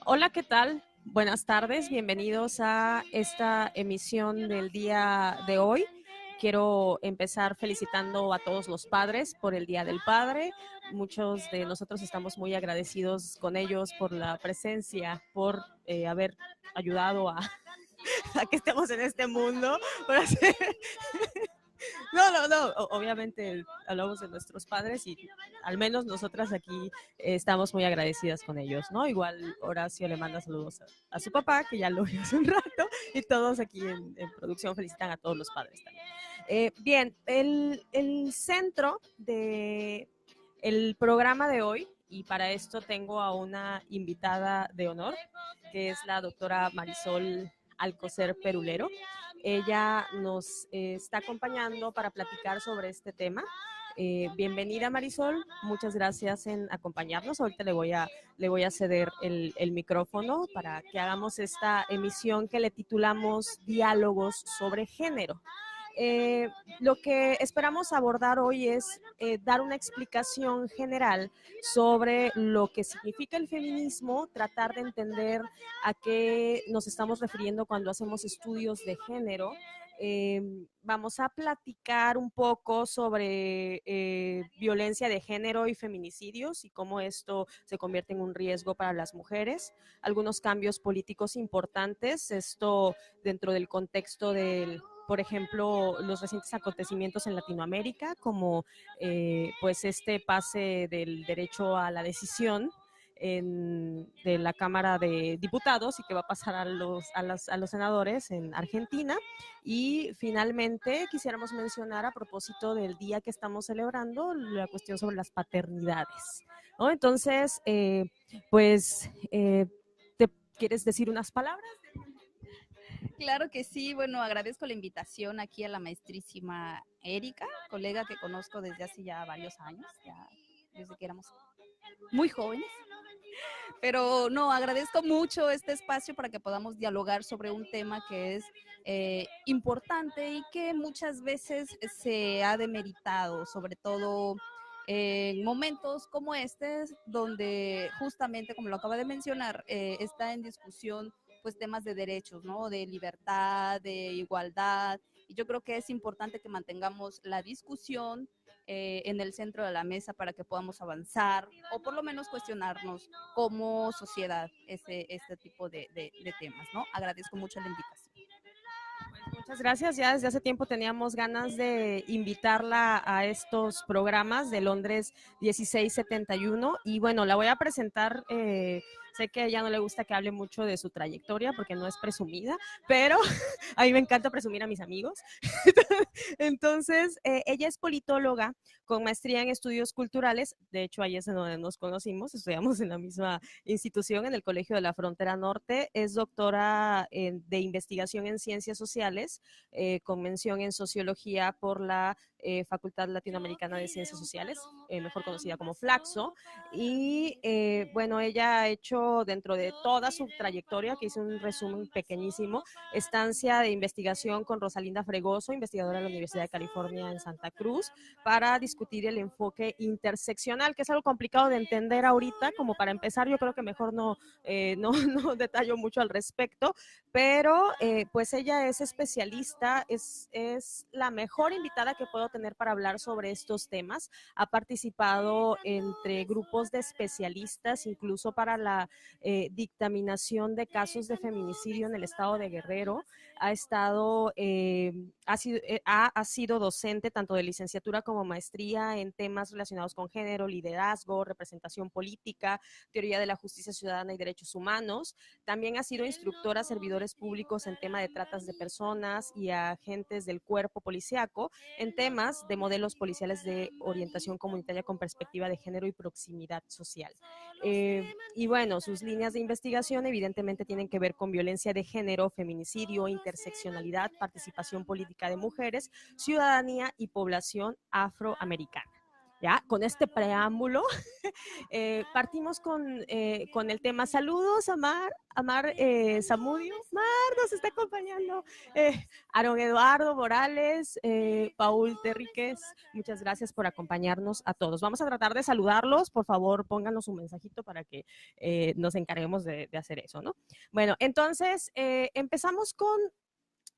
Hola, ¿qué tal? Buenas tardes, bienvenidos a esta emisión del día de hoy. Quiero empezar felicitando a todos los padres por el Día del Padre. Muchos de nosotros estamos muy agradecidos con ellos por la presencia, por haber ayudado a que estemos en este mundo, por hacer no. Obviamente hablamos de nuestros padres y al menos nosotras aquí estamos muy agradecidas con ellos, ¿no? Igual Horacio le manda saludos a su papá, que ya lo vio hace un rato, y todos aquí en producción felicitan a todos los padres también. Bien, el centro de el programa de hoy, y para esto tengo a una invitada de honor, que es la doctora Marisol Alcocer Perulero. Ella nos está acompañando para platicar sobre este tema. Bienvenida Marisol, muchas gracias en acompañarnos. Ahorita le voy a ceder el micrófono para que hagamos esta emisión que le titulamos Diálogos sobre Género. Eh, lo que esperamos abordar hoy es dar una explicación general sobre lo que significa el feminismo, tratar de entender a qué nos estamos refiriendo cuando hacemos estudios de género. Vamos a platicar un poco sobre violencia de género y feminicidios y cómo esto se convierte en un riesgo para las mujeres, algunos cambios políticos importantes, esto dentro del contexto del, por ejemplo, los recientes acontecimientos en Latinoamérica, como pues este pase del derecho a la decisión de la Cámara de Diputados y que va a pasar a los senadores en Argentina. Y finalmente quisiéramos mencionar a propósito del día que estamos celebrando la cuestión sobre las paternidades, ¿no? Entonces, pues, ¿te quieres decir unas palabras? Claro que sí, bueno, agradezco la invitación aquí a la maestrísima Erika, colega que conozco desde hace ya varios años, ya desde que éramos muy jóvenes. Pero no, agradezco mucho este espacio para que podamos dialogar sobre un tema que es importante y que muchas veces se ha demeritado, sobre todo en momentos como este, donde justamente, como lo acaba de mencionar, está en discusión pues temas de derechos, ¿no? De libertad, de igualdad. Y yo creo que es importante que mantengamos la discusión en el centro de la mesa para que podamos avanzar o por lo menos cuestionarnos como sociedad este tipo de temas, ¿no? Agradezco mucho la invitación. Muchas gracias. Ya desde hace tiempo teníamos ganas de invitarla a estos programas de Londres 1671 y bueno, la voy a presentar. Sé que a ella no le gusta que hable mucho de su trayectoria porque no es presumida, pero a mí me encanta presumir a mis amigos. Entonces, ella es politóloga con maestría en estudios culturales. De hecho, ahí es en donde nos conocimos. Estudiamos en la misma institución, en el Colegio de la Frontera Norte. Es doctora de investigación en ciencias sociales, con mención en sociología por la Facultad Latinoamericana de Ciencias Sociales, mejor conocida como Flaxo. Y bueno, ella ha hecho dentro de toda su trayectoria, que hice un resumen pequeñísimo, estancia de investigación con Rosalinda Fregoso, investigadora de la Universidad de California en Santa Cruz, para discutir el enfoque interseccional, que es algo complicado de entender ahorita. Como para empezar, yo creo que mejor no detallo mucho al respecto, pero pues ella es especialista, es la mejor invitada que puedo tener para hablar sobre estos temas. Ha participado entre grupos de especialistas, incluso para la dictaminación de casos de feminicidio en el estado de Guerrero. Ha estado, ha sido docente tanto de licenciatura como maestría en temas relacionados con género, liderazgo, representación política, teoría de la justicia ciudadana y derechos humanos. También ha sido instructora a servidores públicos en tema de tratas de personas y a agentes del cuerpo policiaco en temas de modelos policiales de orientación comunitaria con perspectiva de género y proximidad social. Y bueno, sus líneas de investigación evidentemente tienen que ver con violencia de género, feminicidio, interseccionalidad, participación política de mujeres, ciudadanía y población afroamericana. Ya, con este preámbulo, partimos con el tema. Saludos a Mar Zamudio. Mar nos está acompañando. Aaron Eduardo Morales, Paul Terríquez, muchas gracias por acompañarnos a todos. Vamos a tratar de saludarlos. Por favor, pónganos un mensajito para que nos encarguemos de hacer eso, ¿no? Bueno, entonces empezamos con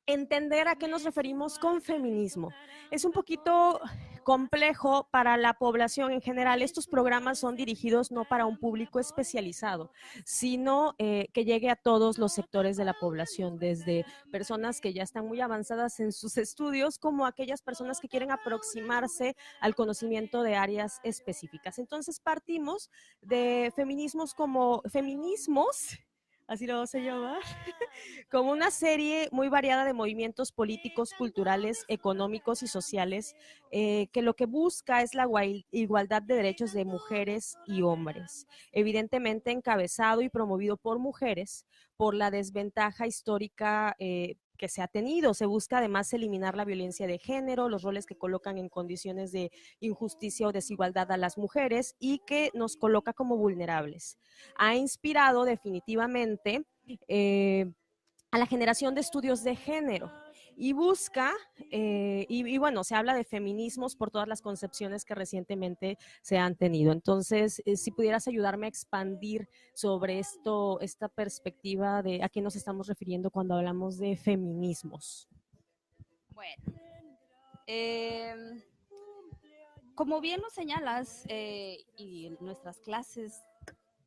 entender a qué nos referimos con feminismo. Es un poquito complejo para la población en general. Estos programas son dirigidos no para un público especializado, sino que llegue a todos los sectores de la población, desde personas que ya están muy avanzadas en sus estudios, como aquellas personas que quieren aproximarse al conocimiento de áreas específicas. Entonces partimos de feminismos como feminismos, así lo vamos a llamar, como una serie muy variada de movimientos políticos, culturales, económicos y sociales que lo que busca es la igualdad de derechos de mujeres y hombres, evidentemente encabezado y promovido por mujeres por la desventaja histórica que se ha tenido. Se busca además eliminar la violencia de género, los roles que colocan en condiciones de injusticia o desigualdad a las mujeres y que nos coloca como vulnerables. Ha inspirado definitivamente a la generación de estudios de género y busca, bueno, se habla de feminismos por todas las concepciones que recientemente se han tenido. Entonces, si pudieras ayudarme a expandir sobre esto, esta perspectiva de a qué nos estamos refiriendo cuando hablamos de feminismos. Bueno, como bien lo señalas, y en nuestras clases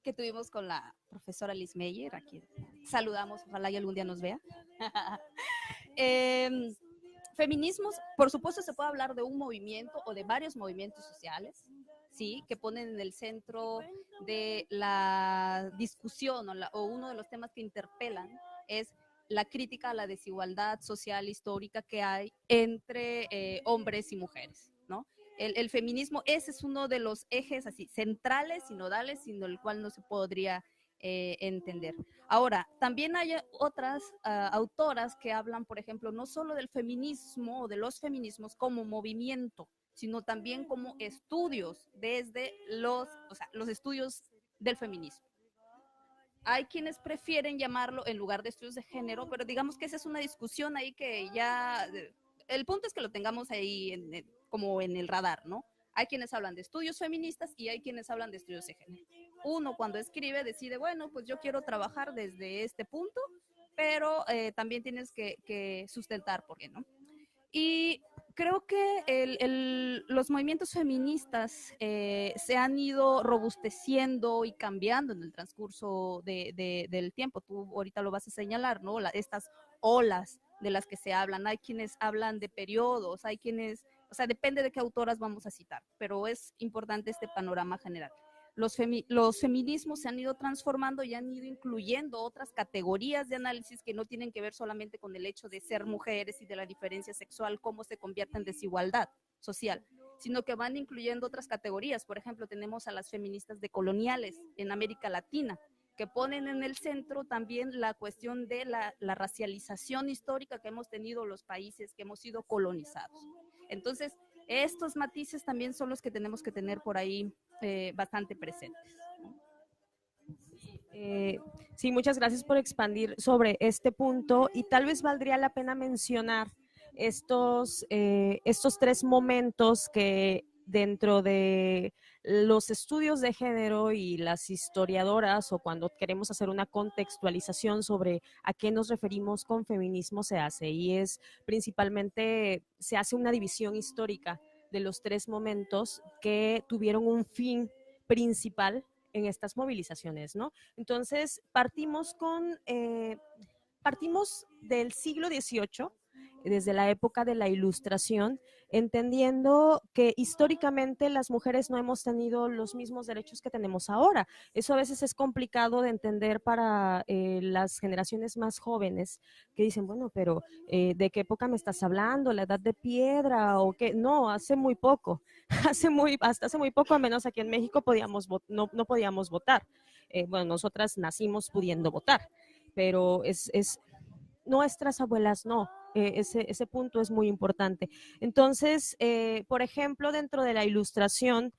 que tuvimos con la profesora Liz Meyer, aquí saludamos, ojalá y algún día nos vea. Feminismos, por supuesto, se puede hablar de un movimiento o de varios movimientos sociales, sí, que ponen en el centro de la discusión o uno de los temas que interpelan es la crítica a la desigualdad social histórica que hay entre hombres y mujeres, ¿no? El feminismo, ese es uno de los ejes así centrales y nodales, sin el cual no se podría entender. Ahora, también hay otras autoras que hablan, por ejemplo, no solo del feminismo o de los feminismos como movimiento, sino también como estudios desde los estudios del feminismo. Hay quienes prefieren llamarlo en lugar de estudios de género, pero digamos que esa es una discusión ahí que ya, el punto es que lo tengamos ahí como en el radar, ¿no? Hay quienes hablan de estudios feministas y hay quienes hablan de estudios de género. Uno cuando escribe decide, bueno, pues yo quiero trabajar desde este punto, pero también tienes que sustentar por qué, ¿no? Y creo que los movimientos feministas se han ido robusteciendo y cambiando en el transcurso del tiempo. Tú ahorita lo vas a señalar, ¿no? Estas olas de las que se hablan. Hay quienes hablan de periodos, hay quienes, o sea, depende de qué autoras vamos a citar, pero es importante este panorama general. Los feminismos se han ido transformando y han ido incluyendo otras categorías de análisis que no tienen que ver solamente con el hecho de ser mujeres y de la diferencia sexual, cómo se convierte en desigualdad social, sino que van incluyendo otras categorías. Por ejemplo, tenemos a las feministas decoloniales en América Latina, que ponen en el centro también la cuestión de la racialización histórica que hemos tenido los países que hemos sido colonizados. Entonces, estos matices también son los que tenemos que tener por ahí bastante presentes. Sí, muchas gracias por expandir sobre este punto y tal vez valdría la pena mencionar estos tres momentos que dentro de los estudios de género y las historiadoras o cuando queremos hacer una contextualización sobre a qué nos referimos con feminismo se hace y es principalmente se hace una división histórica de los tres momentos que tuvieron un fin principal en estas movilizaciones, ¿no? Entonces, partimos del siglo XVIII, desde la época de la Ilustración, entendiendo que históricamente las mujeres no hemos tenido los mismos derechos que tenemos ahora. Eso a veces es complicado de entender para las generaciones más jóvenes que dicen, bueno, pero ¿de qué época me estás hablando? ¿La edad de piedra o qué? No, hace muy poco. Hasta hace muy poco, al menos aquí en México, no podíamos votar. Bueno, nosotras nacimos pudiendo votar, pero nuestras abuelas no. ese punto es muy importante. Entonces, por ejemplo, dentro de la Ilustración,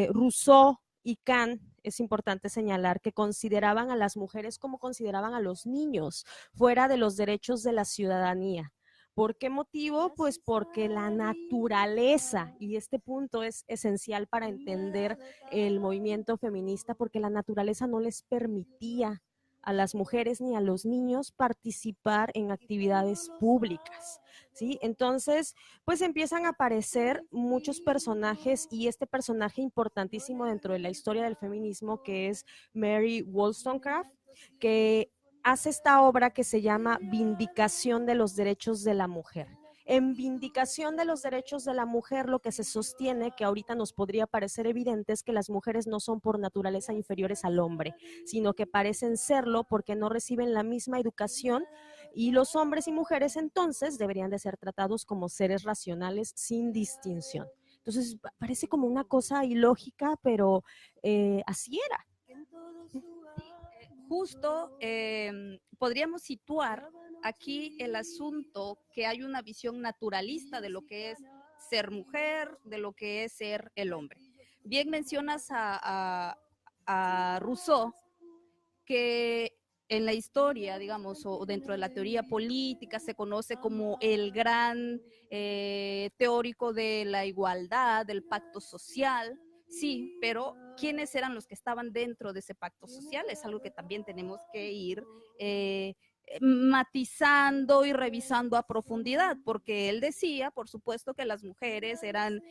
Rousseau y Kant, es importante señalar que consideraban a las mujeres como consideraban a los niños, fuera de los derechos de la ciudadanía. ¿Por qué motivo? Pues porque la naturaleza, y este punto es esencial para entender el movimiento feminista, porque la naturaleza no les permitía a las mujeres ni a los niños participar en actividades públicas, ¿sí? Entonces, pues empiezan a aparecer muchos personajes y este personaje importantísimo dentro de la historia del feminismo que es Mary Wollstonecraft, que hace esta obra que se llama Vindicación de los Derechos de la Mujer. En Vindicación de los Derechos de la Mujer, lo que se sostiene, que ahorita nos podría parecer evidente, es que las mujeres no son por naturaleza inferiores al hombre, sino que parecen serlo porque no reciben la misma educación y los hombres y mujeres entonces deberían de ser tratados como seres racionales sin distinción. Entonces parece como una cosa ilógica, pero así era. Justo podríamos situar aquí el asunto que hay una visión naturalista de lo que es ser mujer, de lo que es ser el hombre. Bien mencionas a Rousseau, que en la historia, digamos, o dentro de la teoría política se conoce como el gran teórico de la igualdad, del pacto social. Sí, pero ¿quiénes eran los que estaban dentro de ese pacto social? Es algo que también tenemos que ir matizando y revisando a profundidad, porque él decía, por supuesto, que las mujeres eran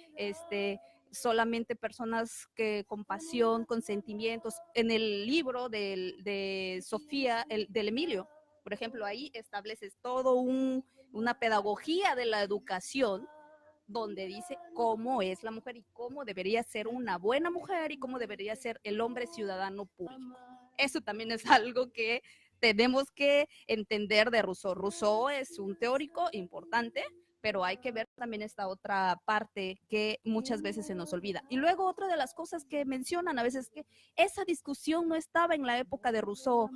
solamente personas que con pasión, con sentimientos. En el libro de Sofía, del Emilio, por ejemplo, ahí estableces todo una pedagogía de la educación donde dice cómo es la mujer y cómo debería ser una buena mujer y cómo debería ser el hombre ciudadano público. Eso también es algo que tenemos que entender de Rousseau. Rousseau es un teórico importante, pero hay que ver también esta otra parte que muchas veces se nos olvida. Y luego otra de las cosas que mencionan a veces es que esa discusión no estaba en la época de Rousseau.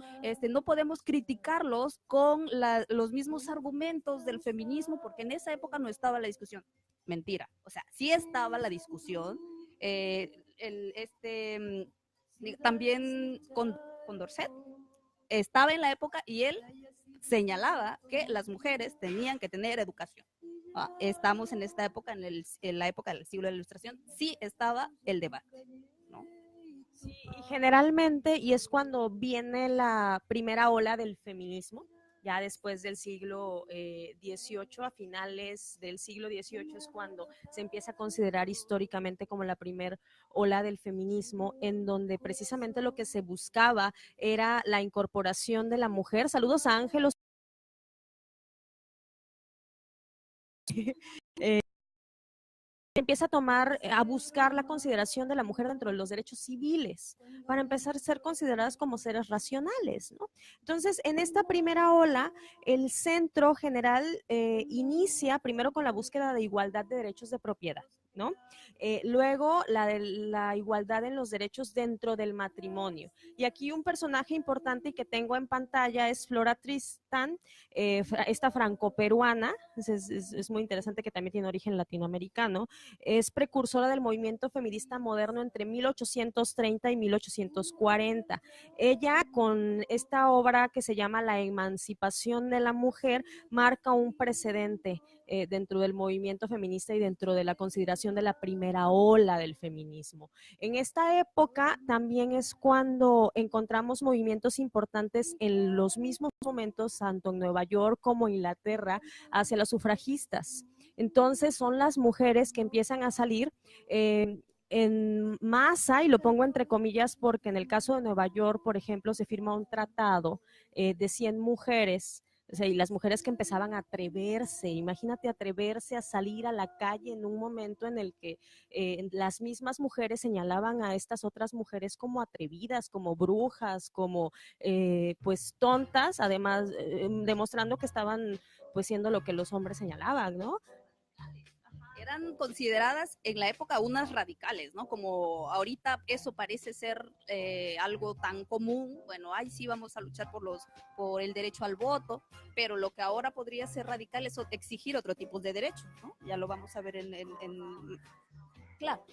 No podemos criticarlos con los mismos argumentos del feminismo porque en esa época no estaba la discusión. Mentira. O sea, sí estaba la discusión. También con Dorset estaba en la época y él señalaba que las mujeres tenían que tener educación. Estamos en esta época, en la época del siglo de la Ilustración, sí estaba el debate, ¿no? Sí, y generalmente, y es cuando viene la primera ola del feminismo, ya después del siglo XVIII, a finales del siglo XVIII es cuando se empieza a considerar históricamente como la primera ola del feminismo, en donde precisamente lo que se buscaba era la incorporación de la mujer. Saludos a Ángelos. Empieza a tomar, a buscar la consideración de la mujer dentro de los derechos civiles, para empezar a ser consideradas como seres racionales, ¿no? Entonces, en esta primera ola, el centro general inicia primero con la búsqueda de igualdad de derechos de propiedad, ¿no? Luego la igualdad en los derechos dentro del matrimonio. Y aquí un personaje importante que tengo en pantalla es Flora Tristán, esta franco-peruana, es muy interesante que también tiene origen latinoamericano, es precursora del movimiento feminista moderno entre 1830 y 1840. Ella, con esta obra que se llama La emancipación de la mujer, marca un precedente dentro del movimiento feminista y dentro de la consideración de la primera ola del feminismo. En esta época también es cuando encontramos movimientos importantes en los mismos momentos, tanto en Nueva York como en Inglaterra, hacia las sufragistas. Entonces son las mujeres que empiezan a salir en masa, y lo pongo entre comillas porque en el caso de Nueva York, por ejemplo, se firma un tratado de 100 mujeres, o sea, y las mujeres que empezaban a atreverse, imagínate atreverse a salir a la calle en un momento en el que las mismas mujeres señalaban a estas otras mujeres como atrevidas, como brujas, como pues tontas, además demostrando que estaban pues siendo lo que los hombres señalaban, ¿no? eran consideradas en la época unas radicales, ¿no? Como ahorita eso parece ser algo tan común, bueno, ahí sí vamos a luchar por el derecho al voto, pero lo que ahora podría ser radical es exigir otro tipo de derechos, ¿no? Ya lo vamos a ver claro,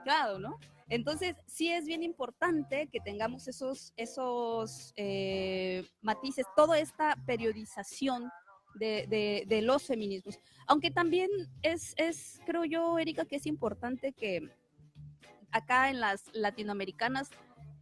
claro, ¿no? Entonces, sí es bien importante que tengamos esos matices, toda esta periodización de los feminismos. Aunque también creo yo, Erika, que es importante que acá en las latinoamericanas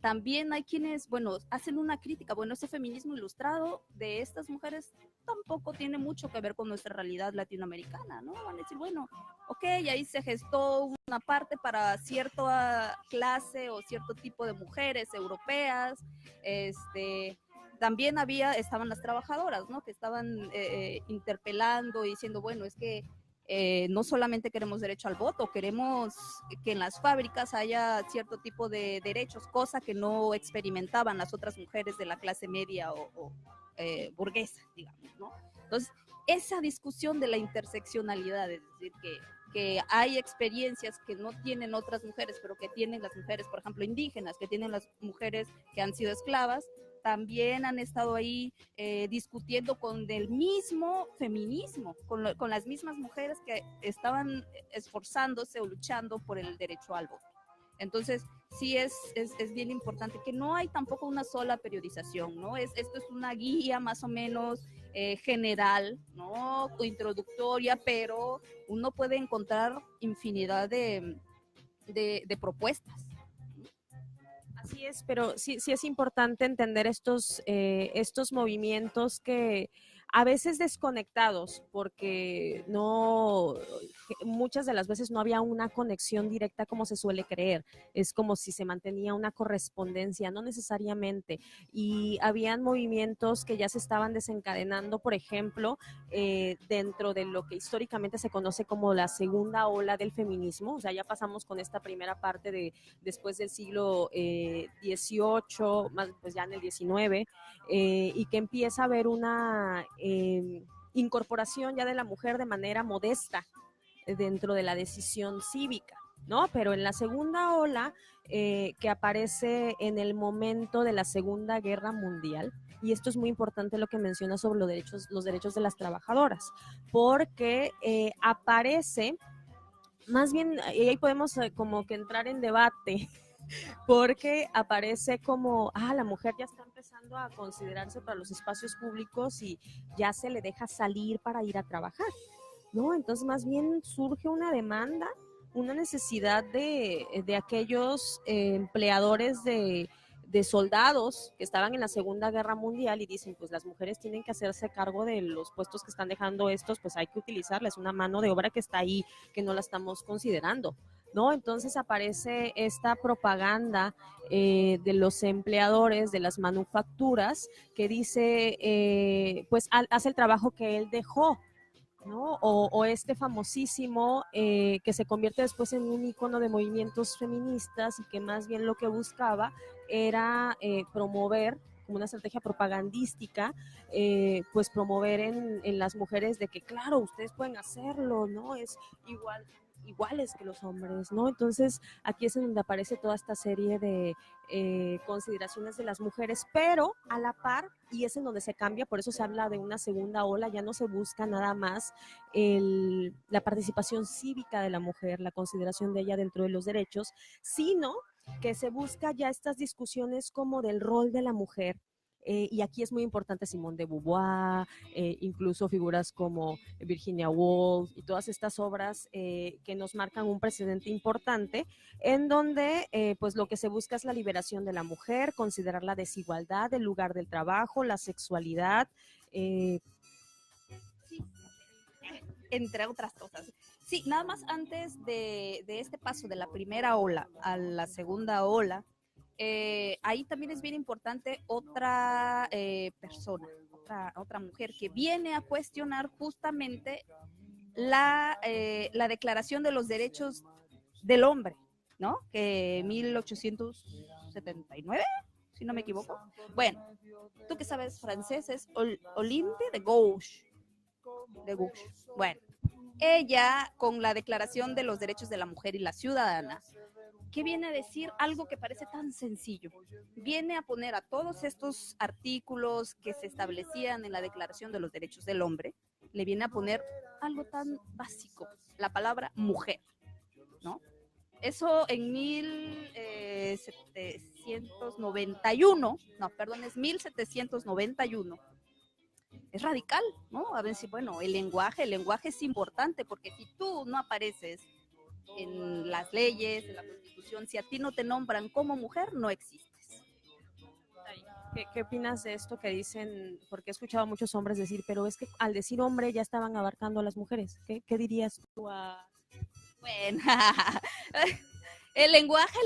también hay quienes, bueno, hacen una crítica. Bueno, ese feminismo ilustrado de estas mujeres tampoco tiene mucho que ver con nuestra realidad latinoamericana, ¿no? Van a decir, bueno, ok, ahí se gestó una parte para cierta clase o cierto tipo de mujeres europeas, también estaban las trabajadoras, ¿no? Que estaban interpelando y diciendo, bueno, es que no solamente queremos derecho al voto, queremos que en las fábricas haya cierto tipo de derechos, cosa que no experimentaban las otras mujeres de la clase media o burguesa, digamos, ¿no? Entonces, esa discusión de la interseccionalidad, es decir, que hay experiencias que no tienen otras mujeres, pero que tienen las mujeres, por ejemplo, indígenas, que tienen las mujeres que han sido esclavas, también han estado ahí discutiendo con el mismo feminismo, con las mismas mujeres que estaban esforzándose o luchando por el derecho al voto. Entonces, sí es bien importante que no hay tampoco una sola periodización, ¿no? Esto es una guía más o menos general, ¿no? O introductoria, pero uno puede encontrar infinidad de propuestas. Así es, pero sí es importante entender estos movimientos que a veces desconectados, porque muchas de las veces no había una conexión directa como se suele creer. Es como si se mantenía una correspondencia, no necesariamente. Y habían movimientos que ya se estaban desencadenando, por ejemplo, dentro de lo que históricamente se conoce como la segunda ola del feminismo. O sea, ya pasamos con esta primera parte después del siglo XVIII, más pues ya en el XIX, y que empieza a haber una incorporación ya de la mujer de manera modesta dentro de la decisión cívica, ¿no? Pero en la segunda ola, que aparece en el momento de la Segunda Guerra Mundial, y esto es muy importante lo que menciona sobre los derechos de las trabajadoras, porque aparece, más bien, y ahí podemos como que entrar en debate, porque aparece como, la mujer ya está empezando a considerarse para los espacios públicos y ya se le deja salir para ir a trabajar, ¿no? Entonces más bien surge una demanda, una necesidad de aquellos empleadores de soldados que estaban en la Segunda Guerra Mundial y dicen, pues las mujeres tienen que hacerse cargo de los puestos que están dejando estos, pues hay que utilizarles, una mano de obra que está ahí, que no la estamos considerando, ¿no? Entonces aparece esta propaganda de los empleadores de las manufacturas que dice, pues hace el trabajo que él dejó, ¿no? O este famosísimo que se convierte después en un icono de movimientos feministas y que más bien lo que buscaba era promover como una estrategia propagandística, pues promover en las mujeres de que claro, ustedes pueden hacerlo, ¿no? Es iguales que los hombres, ¿no? Entonces aquí es en donde aparece toda esta serie de consideraciones de las mujeres, pero a la par, y es en donde se cambia, por eso se habla de una segunda ola, ya no se busca nada más la participación cívica de la mujer, la consideración de ella dentro de los derechos, sino que se busca ya estas discusiones como del rol de la mujer. Y aquí es muy importante Simone de Beauvoir, incluso figuras como Virginia Woolf y todas estas obras que nos marcan un precedente importante en donde pues lo que se busca es la liberación de la mujer, considerar la desigualdad, el lugar del trabajo, la sexualidad. Sí, entre otras cosas. Sí, nada más antes de este paso de la primera ola a la segunda ola, ahí también es bien importante otra persona, otra mujer que viene a cuestionar justamente la Declaración de los Derechos del Hombre, ¿no? Que 1879, si no me equivoco. Bueno, tú que sabes francés es Olympe de Gouges. Bueno, ella, con la Declaración de los Derechos de la Mujer y la Ciudadana, ¿qué viene a decir? Algo que parece tan sencillo. Viene a poner a todos estos artículos que se establecían en la Declaración de los Derechos del Hombre, le viene a poner algo tan básico, la palabra mujer, ¿no? Eso en 1791, no, perdón, es 1791. Es radical, ¿no? A ver si, bueno, el lenguaje es importante, porque si tú no apareces en las leyes, en la Constitución, si a ti no te nombran como mujer, no existes. ¿Qué opinas de esto que dicen? Porque he escuchado a muchos hombres decir, pero es que al decir hombre ya estaban abarcando a las mujeres. ¿Qué dirías tú a...? Bueno, el lenguaje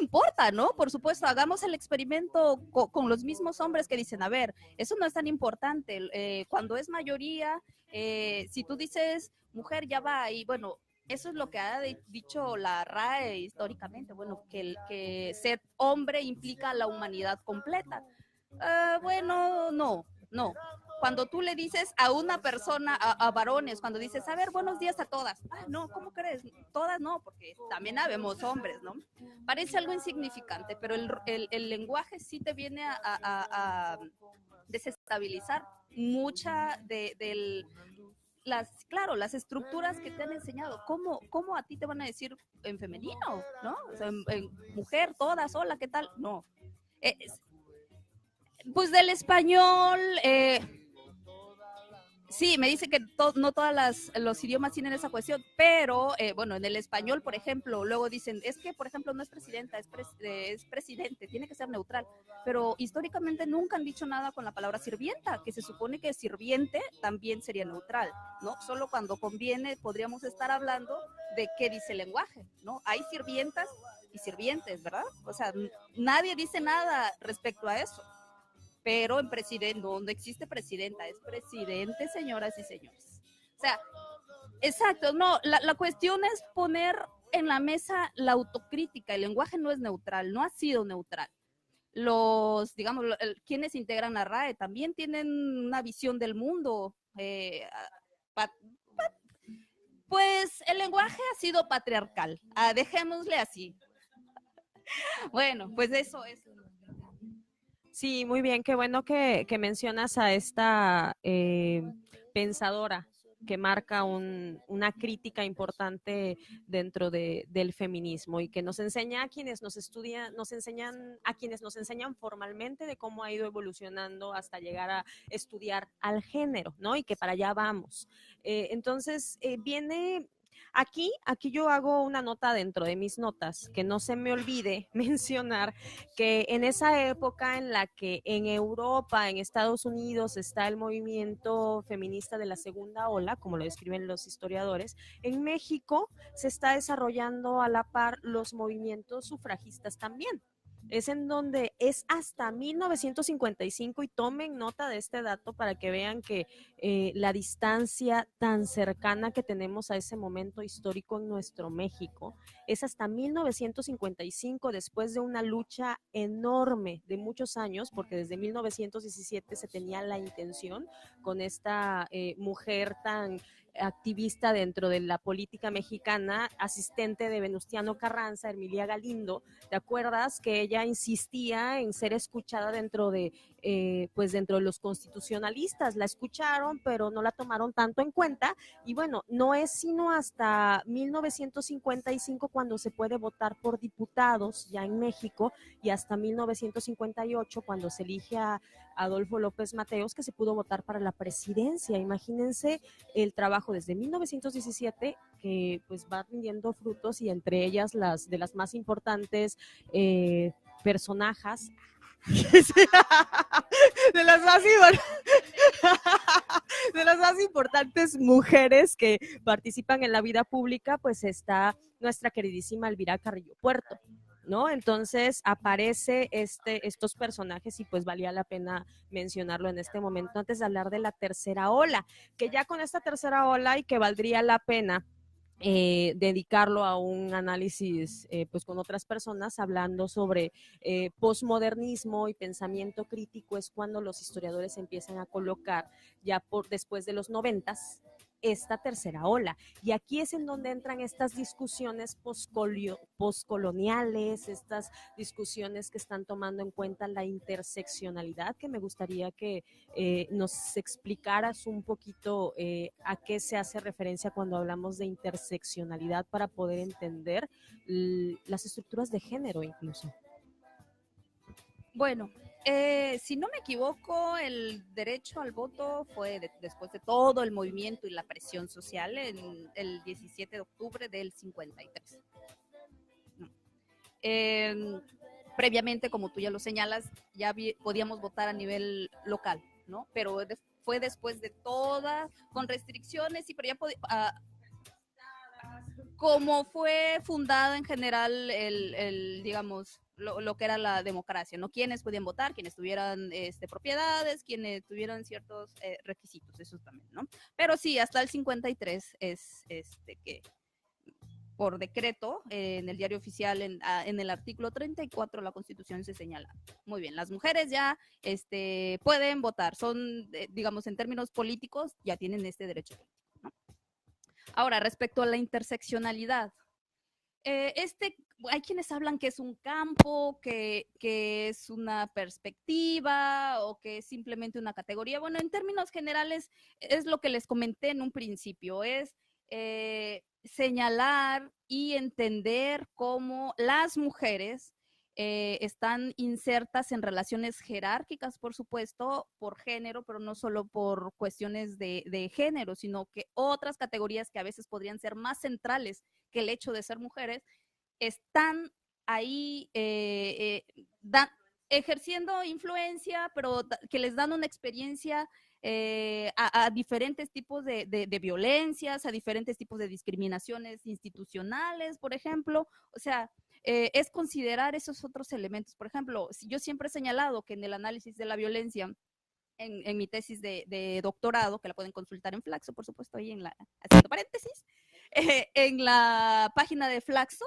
importa, ¿no? Por supuesto, hagamos el experimento con los mismos hombres que dicen, a ver, eso no es tan importante. Cuando es mayoría, si tú dices mujer, ya va, y bueno, eso es lo que ha dicho la RAE históricamente, bueno, que ser hombre implica la humanidad completa. Bueno, no. Cuando tú le dices a una persona, a varones, cuando dices, a ver, buenos días a todas. Ah, no, ¿cómo crees? Todas no, porque también habemos hombres, ¿no? Parece algo insignificante, pero el lenguaje sí te viene a desestabilizar mucha claro, las estructuras que te han enseñado. ¿Cómo a ti te van a decir en femenino, ¿no? O sea, en mujer, todas, hola, ¿qué tal? No. Pues del español, sí, me dice que no todos los idiomas tienen esa cuestión, pero bueno, en el español, por ejemplo, luego dicen, es que, por ejemplo, no es presidenta, es presidente, tiene que ser neutral, pero históricamente nunca han dicho nada con la palabra sirvienta, que se supone que sirviente también sería neutral, ¿no? Solo cuando conviene podríamos estar hablando de qué dice el lenguaje, ¿no? Hay sirvientas y sirvientes, ¿verdad? O sea, nadie dice nada respecto a eso. Pero en presidente, no existe presidenta, es presidente, señoras y señores. O sea, exacto, no, la cuestión es poner en la mesa la autocrítica. El lenguaje no es neutral, no ha sido neutral. Digamos, quienes integran la RAE también tienen una visión del mundo. Pues el lenguaje ha sido patriarcal, dejémosle así. Bueno, pues eso es. Sí, muy bien, qué bueno que mencionas a esta pensadora que marca una crítica importante dentro del feminismo y que nos enseña a quienes nos estudian, a quienes nos enseñan formalmente de cómo ha ido evolucionando hasta llegar a estudiar al género, ¿no? Y que para allá vamos. Entonces, viene aquí yo hago una nota dentro de mis notas, que no se me olvide mencionar que en esa época en la que en Europa, en Estados Unidos, está el movimiento feminista de la segunda ola, como lo describen los historiadores, en México se está desarrollando a la par los movimientos sufragistas también. Es en donde es hasta 1955 y tomen nota de este dato para que vean que la distancia tan cercana que tenemos a ese momento histórico en nuestro México es hasta 1955, después de una lucha enorme de muchos años, porque desde 1917 se tenía la intención con esta mujer tan activista dentro de la política mexicana, asistente de Venustiano Carranza, Emilia Galindo. ¿Te acuerdas que ella insistía en ser escuchada dentro de pues dentro de los constitucionalistas? La escucharon, pero no la tomaron tanto en cuenta, y bueno, no es sino hasta 1955 cuando se puede votar por diputados ya en México, y hasta 1958 cuando se elige a Adolfo López Mateos, que se pudo votar para la presidencia. Imagínense el trabajo desde 1917 que pues va rindiendo frutos, y entre ellas las de las más importantes personajes de las más de las más importantes mujeres que participan en la vida pública, pues está nuestra queridísima Elvira Carrillo Puerto, ¿no? Entonces aparece estos personajes, y pues valía la pena mencionarlo en este momento antes de hablar de la tercera ola, que ya con esta tercera ola y que valdría la pena dedicarlo a un análisis pues con otras personas, hablando sobre posmodernismo y pensamiento crítico, es cuando los historiadores empiezan a colocar ya después de los 90 esta tercera ola. Y aquí es en donde entran estas discusiones postcoloniales, estas discusiones que están tomando en cuenta la interseccionalidad, que me gustaría que nos explicaras un poquito a qué se hace referencia cuando hablamos de interseccionalidad para poder entender las estructuras de género incluso. Bueno, si no me equivoco, el derecho al voto fue después de todo el movimiento y la presión social en el 17 de octubre del 53. ¿No? Previamente, como tú ya lo señalas, ya podíamos votar a nivel local, ¿no? Pero fue después de toda, con restricciones, pero ya como fue fundada en general digamos, lo que era la democracia, ¿no? Quienes podían votar, quienes tuvieran propiedades, quienes tuvieran ciertos requisitos, eso también, ¿no? Pero sí, hasta el 53 es que por decreto, en el diario oficial, en el artículo 34 de la Constitución se señala. Muy bien, las mujeres ya pueden votar, son, digamos, en términos políticos, ya tienen este derecho político, ¿no? Ahora, respecto a la interseccionalidad, hay quienes hablan que es un campo, que es una perspectiva o que es simplemente una categoría. Bueno, en términos generales es lo que les comenté en un principio, es señalar y entender cómo las mujeres están insertas en relaciones jerárquicas, por supuesto, por género, pero no solo por cuestiones de género, sino que otras categorías que a veces podrían ser más centrales que el hecho de ser mujeres, están ahí ejerciendo influencia, pero que les dan una experiencia a diferentes tipos de violencias, a diferentes tipos de discriminaciones institucionales, por ejemplo. O sea, es considerar esos otros elementos. Por ejemplo, yo siempre he señalado que en el análisis de la violencia, en mi tesis de doctorado, que la pueden consultar en Flaxo, por supuesto, ahí haciendo paréntesis, en la página de Flaxo,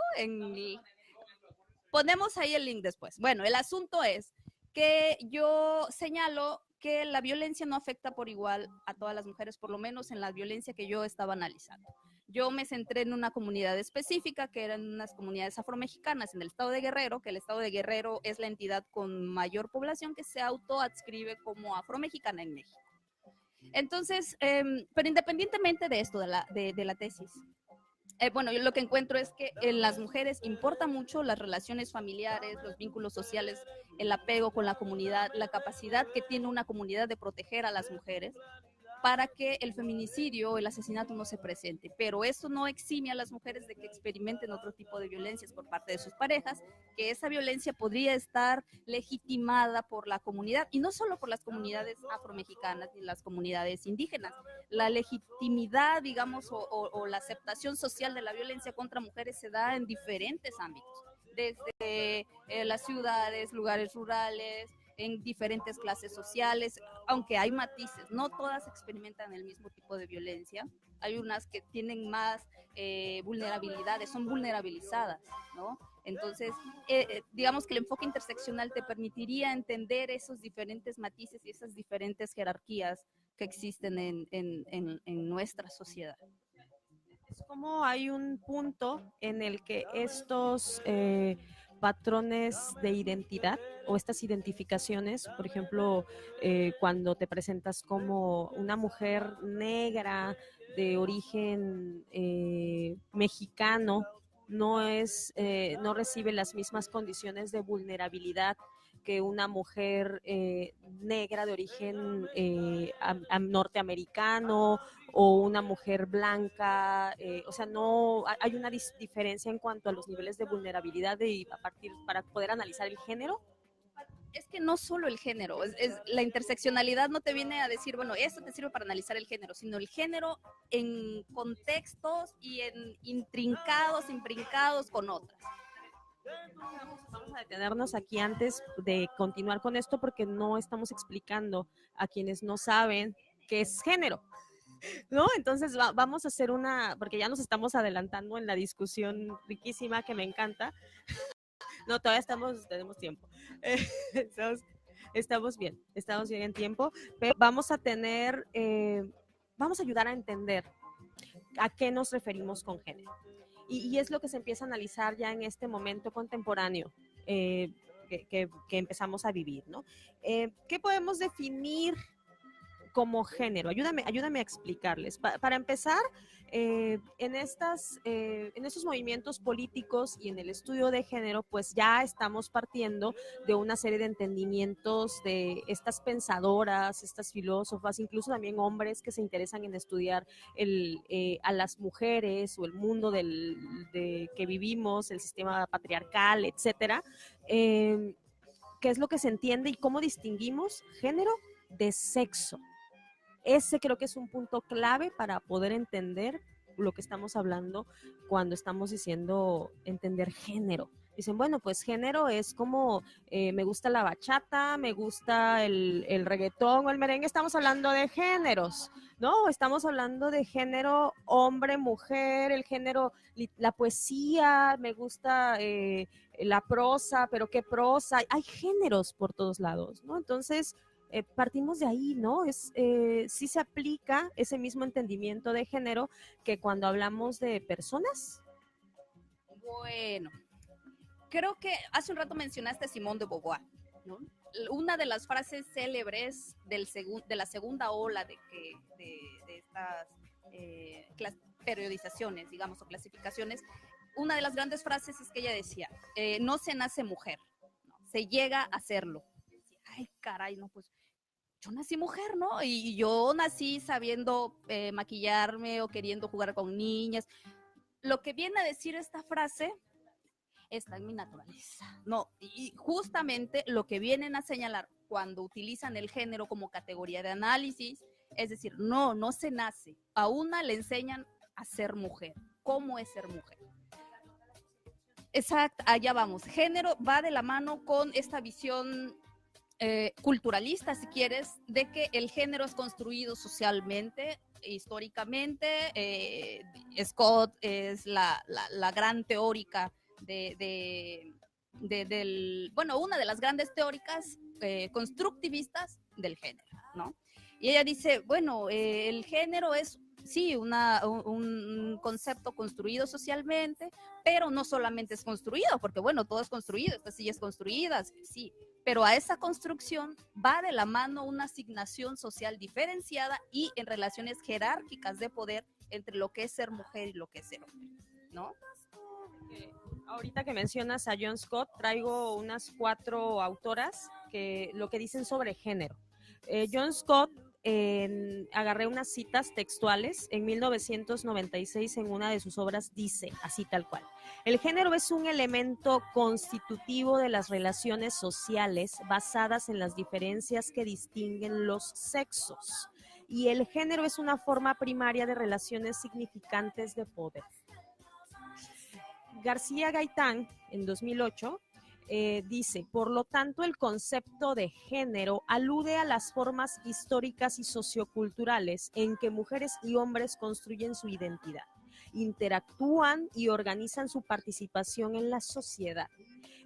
ponemos ahí el link después. Bueno, el asunto es que yo señalo que la violencia no afecta por igual a todas las mujeres, por lo menos en la violencia que yo estaba analizando. Yo me centré en una comunidad específica, que eran unas comunidades afromexicanas en el estado de Guerrero, que el estado de Guerrero es la entidad con mayor población que se autoadscribe como afromexicana en México. Entonces, pero independientemente de esto, de la tesis, bueno, yo lo que encuentro es que en las mujeres importa mucho las relaciones familiares, los vínculos sociales, el apego con la comunidad, la capacidad que tiene una comunidad de proteger a las mujeres para que el feminicidio o el asesinato no se presente. Pero eso no exime a las mujeres de que experimenten otro tipo de violencias por parte de sus parejas, que esa violencia podría estar legitimada por la comunidad, y no solo por las comunidades afromexicanas ni las comunidades indígenas. La legitimidad, digamos, o la aceptación social de la violencia contra mujeres se da en diferentes ámbitos, desde las ciudades, lugares rurales, en diferentes clases sociales, aunque hay matices, no todas experimentan el mismo tipo de violencia. Hay unas que tienen más vulnerabilidades, son vulnerabilizadas, ¿no? Entonces, digamos que el enfoque interseccional te permitiría entender esos diferentes matices y esas diferentes jerarquías que existen en nuestra sociedad. Es como hay un punto en el que estos patrones de identidad o estas identificaciones, por ejemplo, cuando te presentas como una mujer negra de origen mexicano, no recibe las mismas condiciones de vulnerabilidad que una mujer negra de origen norteamericano o una mujer blanca, o sea, no hay una diferencia en cuanto a los niveles de vulnerabilidad para poder analizar el género. Es que no solo el género, la interseccionalidad no te viene a decir, bueno, esto te sirve para analizar el género, sino el género en contextos y en imprincados con otras. Vamos a detenernos aquí antes de continuar con esto porque no estamos explicando a quienes no saben qué es género, ¿no? Entonces vamos a hacer porque ya nos estamos adelantando en la discusión riquísima que me encanta. No, todavía tenemos tiempo. Estamos bien en tiempo, pero vamos a ayudar a entender a qué nos referimos con género. Y es lo que se empieza a analizar ya en este momento contemporáneo que empezamos a vivir, ¿no? ¿Qué podemos definir como género? Ayúdame a explicarles. Para empezar, en estos movimientos políticos y en el estudio de género, pues ya estamos partiendo de una serie de entendimientos de estas pensadoras, estas filósofas, incluso también hombres que se interesan en estudiar a las mujeres o el mundo que vivimos, el sistema patriarcal, etcétera. ¿Qué es lo que se entiende y cómo distinguimos género de sexo? Ese creo que es un punto clave para poder entender lo que estamos hablando cuando estamos diciendo entender género. Dicen, bueno, pues género es como me gusta la bachata, me gusta el reggaetón o el merengue. Estamos hablando de géneros, ¿no? Estamos hablando de género hombre, mujer, el género, la poesía, me gusta la prosa, pero ¿qué prosa? Hay géneros por todos lados, ¿no? Entonces, partimos de ahí, ¿no? Sí se aplica ese mismo entendimiento de género que cuando hablamos de personas. Bueno, creo que hace un rato mencionaste a Simone de Beauvoir, ¿no? Una de las frases célebres de la segunda ola de estas periodizaciones, digamos, o clasificaciones, una de las grandes frases es que ella decía, no se nace mujer, ¿no? Se llega a serlo. Ay, caray, no, pues yo nací mujer, ¿no? Y yo nací sabiendo maquillarme o queriendo jugar con niñas. Lo que viene a decir esta frase está en mi naturaleza. No, y justamente lo que vienen a señalar cuando utilizan el género como categoría de análisis, es decir, no se nace, a una le enseñan a ser mujer. ¿Cómo es ser mujer? Exacto, allá vamos. Género va de la mano con esta visión culturalista, si quieres, de que el género es construido socialmente, históricamente. Scott es la gran teórica bueno, una de las grandes teóricas constructivistas del género, ¿no? Y ella dice, bueno, el género es, sí, un concepto construido socialmente, pero no solamente es construido, porque bueno, todo es construido, estas sillas construidas, sí, pero a esa construcción va de la mano una asignación social diferenciada y en relaciones jerárquicas de poder entre lo que es ser mujer y lo que es ser hombre, ¿no? Ahorita que mencionas a John Scott, traigo unas 4 autoras que lo que dicen sobre género. John Scott, agarré unas citas textuales, en 1996 en una de sus obras dice, así tal cual, el género es un elemento constitutivo de las relaciones sociales basadas en las diferencias que distinguen los sexos, y el género es una forma primaria de relaciones significantes de poder. García Gaitán, en 2008, dice, por lo tanto, el concepto de género alude a las formas históricas y socioculturales en que mujeres y hombres construyen su identidad, interactúan y organizan su participación en la sociedad.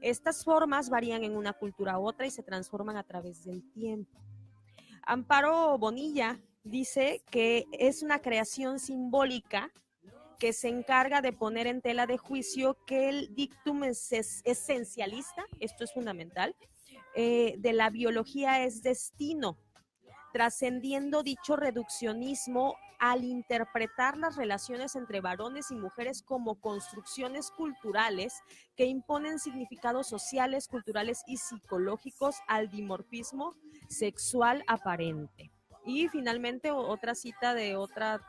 Estas formas varían en una cultura u otra y se transforman a través del tiempo. Amparo Bonilla dice que es una creación simbólica que se encarga de poner en tela de juicio que el dictum esencialista, esto es fundamental, de la biología es destino, trascendiendo dicho reduccionismo al interpretar las relaciones entre varones y mujeres como construcciones culturales que imponen significados sociales, culturales y psicológicos al dimorfismo sexual aparente. Y finalmente otra cita de otra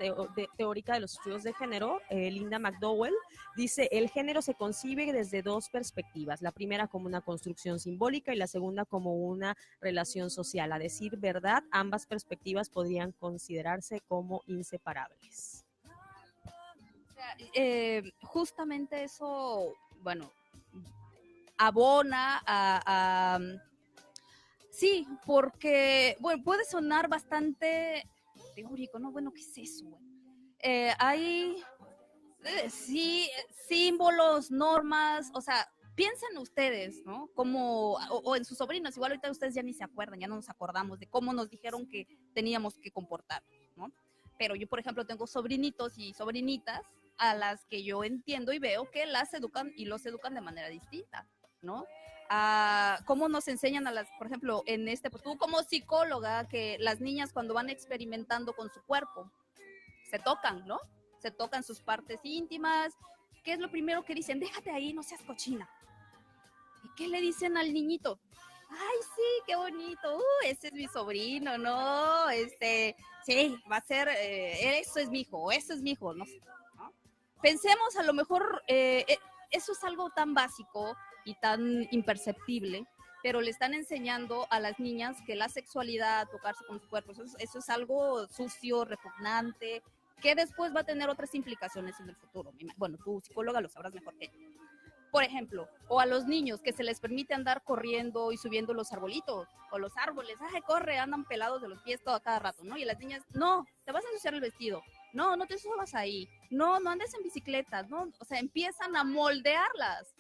teórica de los estudios de género, Linda McDowell, dice, el género se concibe desde 2 perspectivas, la primera como una construcción simbólica y la segunda como una relación social. A decir verdad, ambas perspectivas podrían considerarse como inseparables. Justamente eso, bueno, abona a sí, porque, bueno, puede sonar bastante teórico, ¿no? Bueno, ¿qué es eso? Hay, sí, símbolos, normas, o sea, piensen ustedes, ¿no? Como, o en sus sobrinos, igual ahorita ustedes ya ni se acuerdan, ya no nos acordamos de cómo nos dijeron que teníamos que comportarnos, ¿no? Pero yo, por ejemplo, tengo sobrinitos y sobrinitas a las que yo entiendo y veo que las educan y los educan de manera distinta, ¿no? Cómo nos enseñan a las, por ejemplo, pues tú como psicóloga, que las niñas cuando van experimentando con su cuerpo, se tocan, ¿no? Se tocan sus partes íntimas. ¿Qué es lo primero que dicen? Déjate ahí, no seas cochina. ¿Y qué le dicen al niñito? Ay, sí, qué bonito, ese es mi sobrino, ¿no? Sí, va a ser, eso es mi hijo, eso es mi hijo, no sé, ¿no? Pensemos a lo mejor, eso es algo tan básico y tan imperceptible, pero le están enseñando a las niñas que la sexualidad, tocarse con su cuerpo, eso es algo sucio, repugnante, que después va a tener otras implicaciones en el futuro. Bueno, tú psicóloga lo sabrás mejor que yo. Por ejemplo, o a los niños que se les permite andar corriendo y subiendo los arbolitos o los árboles, ay, corre, andan pelados de los pies todo a cada rato, ¿no? Y las niñas, no, te vas a ensuciar el vestido, no, no te subas ahí, no, no andes en bicicleta, no, o sea, empiezan a moldearlas.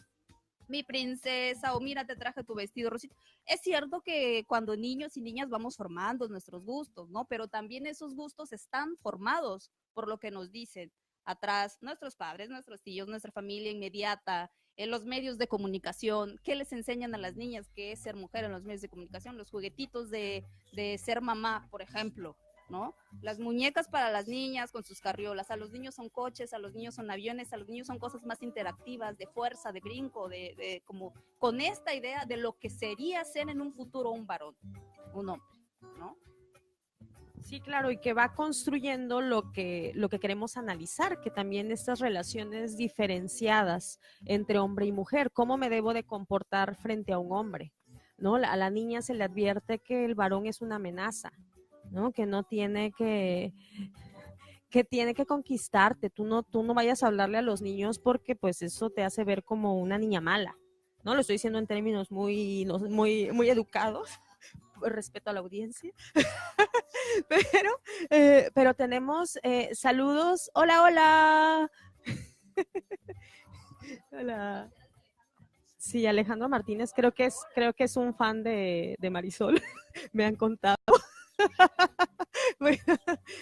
Mi princesa, o mira, te traje tu vestido rosito. Es cierto que cuando niños y niñas vamos formando nuestros gustos, ¿no? Pero también esos gustos están formados por lo que nos dicen atrás nuestros padres, nuestros tíos, nuestra familia inmediata, en los medios de comunicación. ¿Qué les enseñan a las niñas que es ser mujer en los medios de comunicación? Los juguetitos de ser mamá, por ejemplo, ¿no? Las muñecas para las niñas con sus carriolas, a los niños son coches, a los niños son aviones, a los niños son cosas más interactivas, de fuerza, de brinco, de como con esta idea de lo que sería ser en un futuro un varón, un hombre, ¿no? Sí, claro, y que va construyendo lo que queremos analizar, que también estas relaciones diferenciadas entre hombre y mujer, cómo me debo de comportar frente a un hombre, ¿no? A la niña se le advierte que el varón es una amenaza, ¿no? Que no tiene que tiene que conquistarte, tú no vayas a hablarle a los niños porque pues eso te hace ver como una niña mala, ¿no? Lo estoy diciendo en términos muy educados, respeto a la audiencia. Pero tenemos saludos. Hola, hola. Hola. Sí, Alejandro Martínez, creo que es un fan de Marisol, me han contado. Bueno,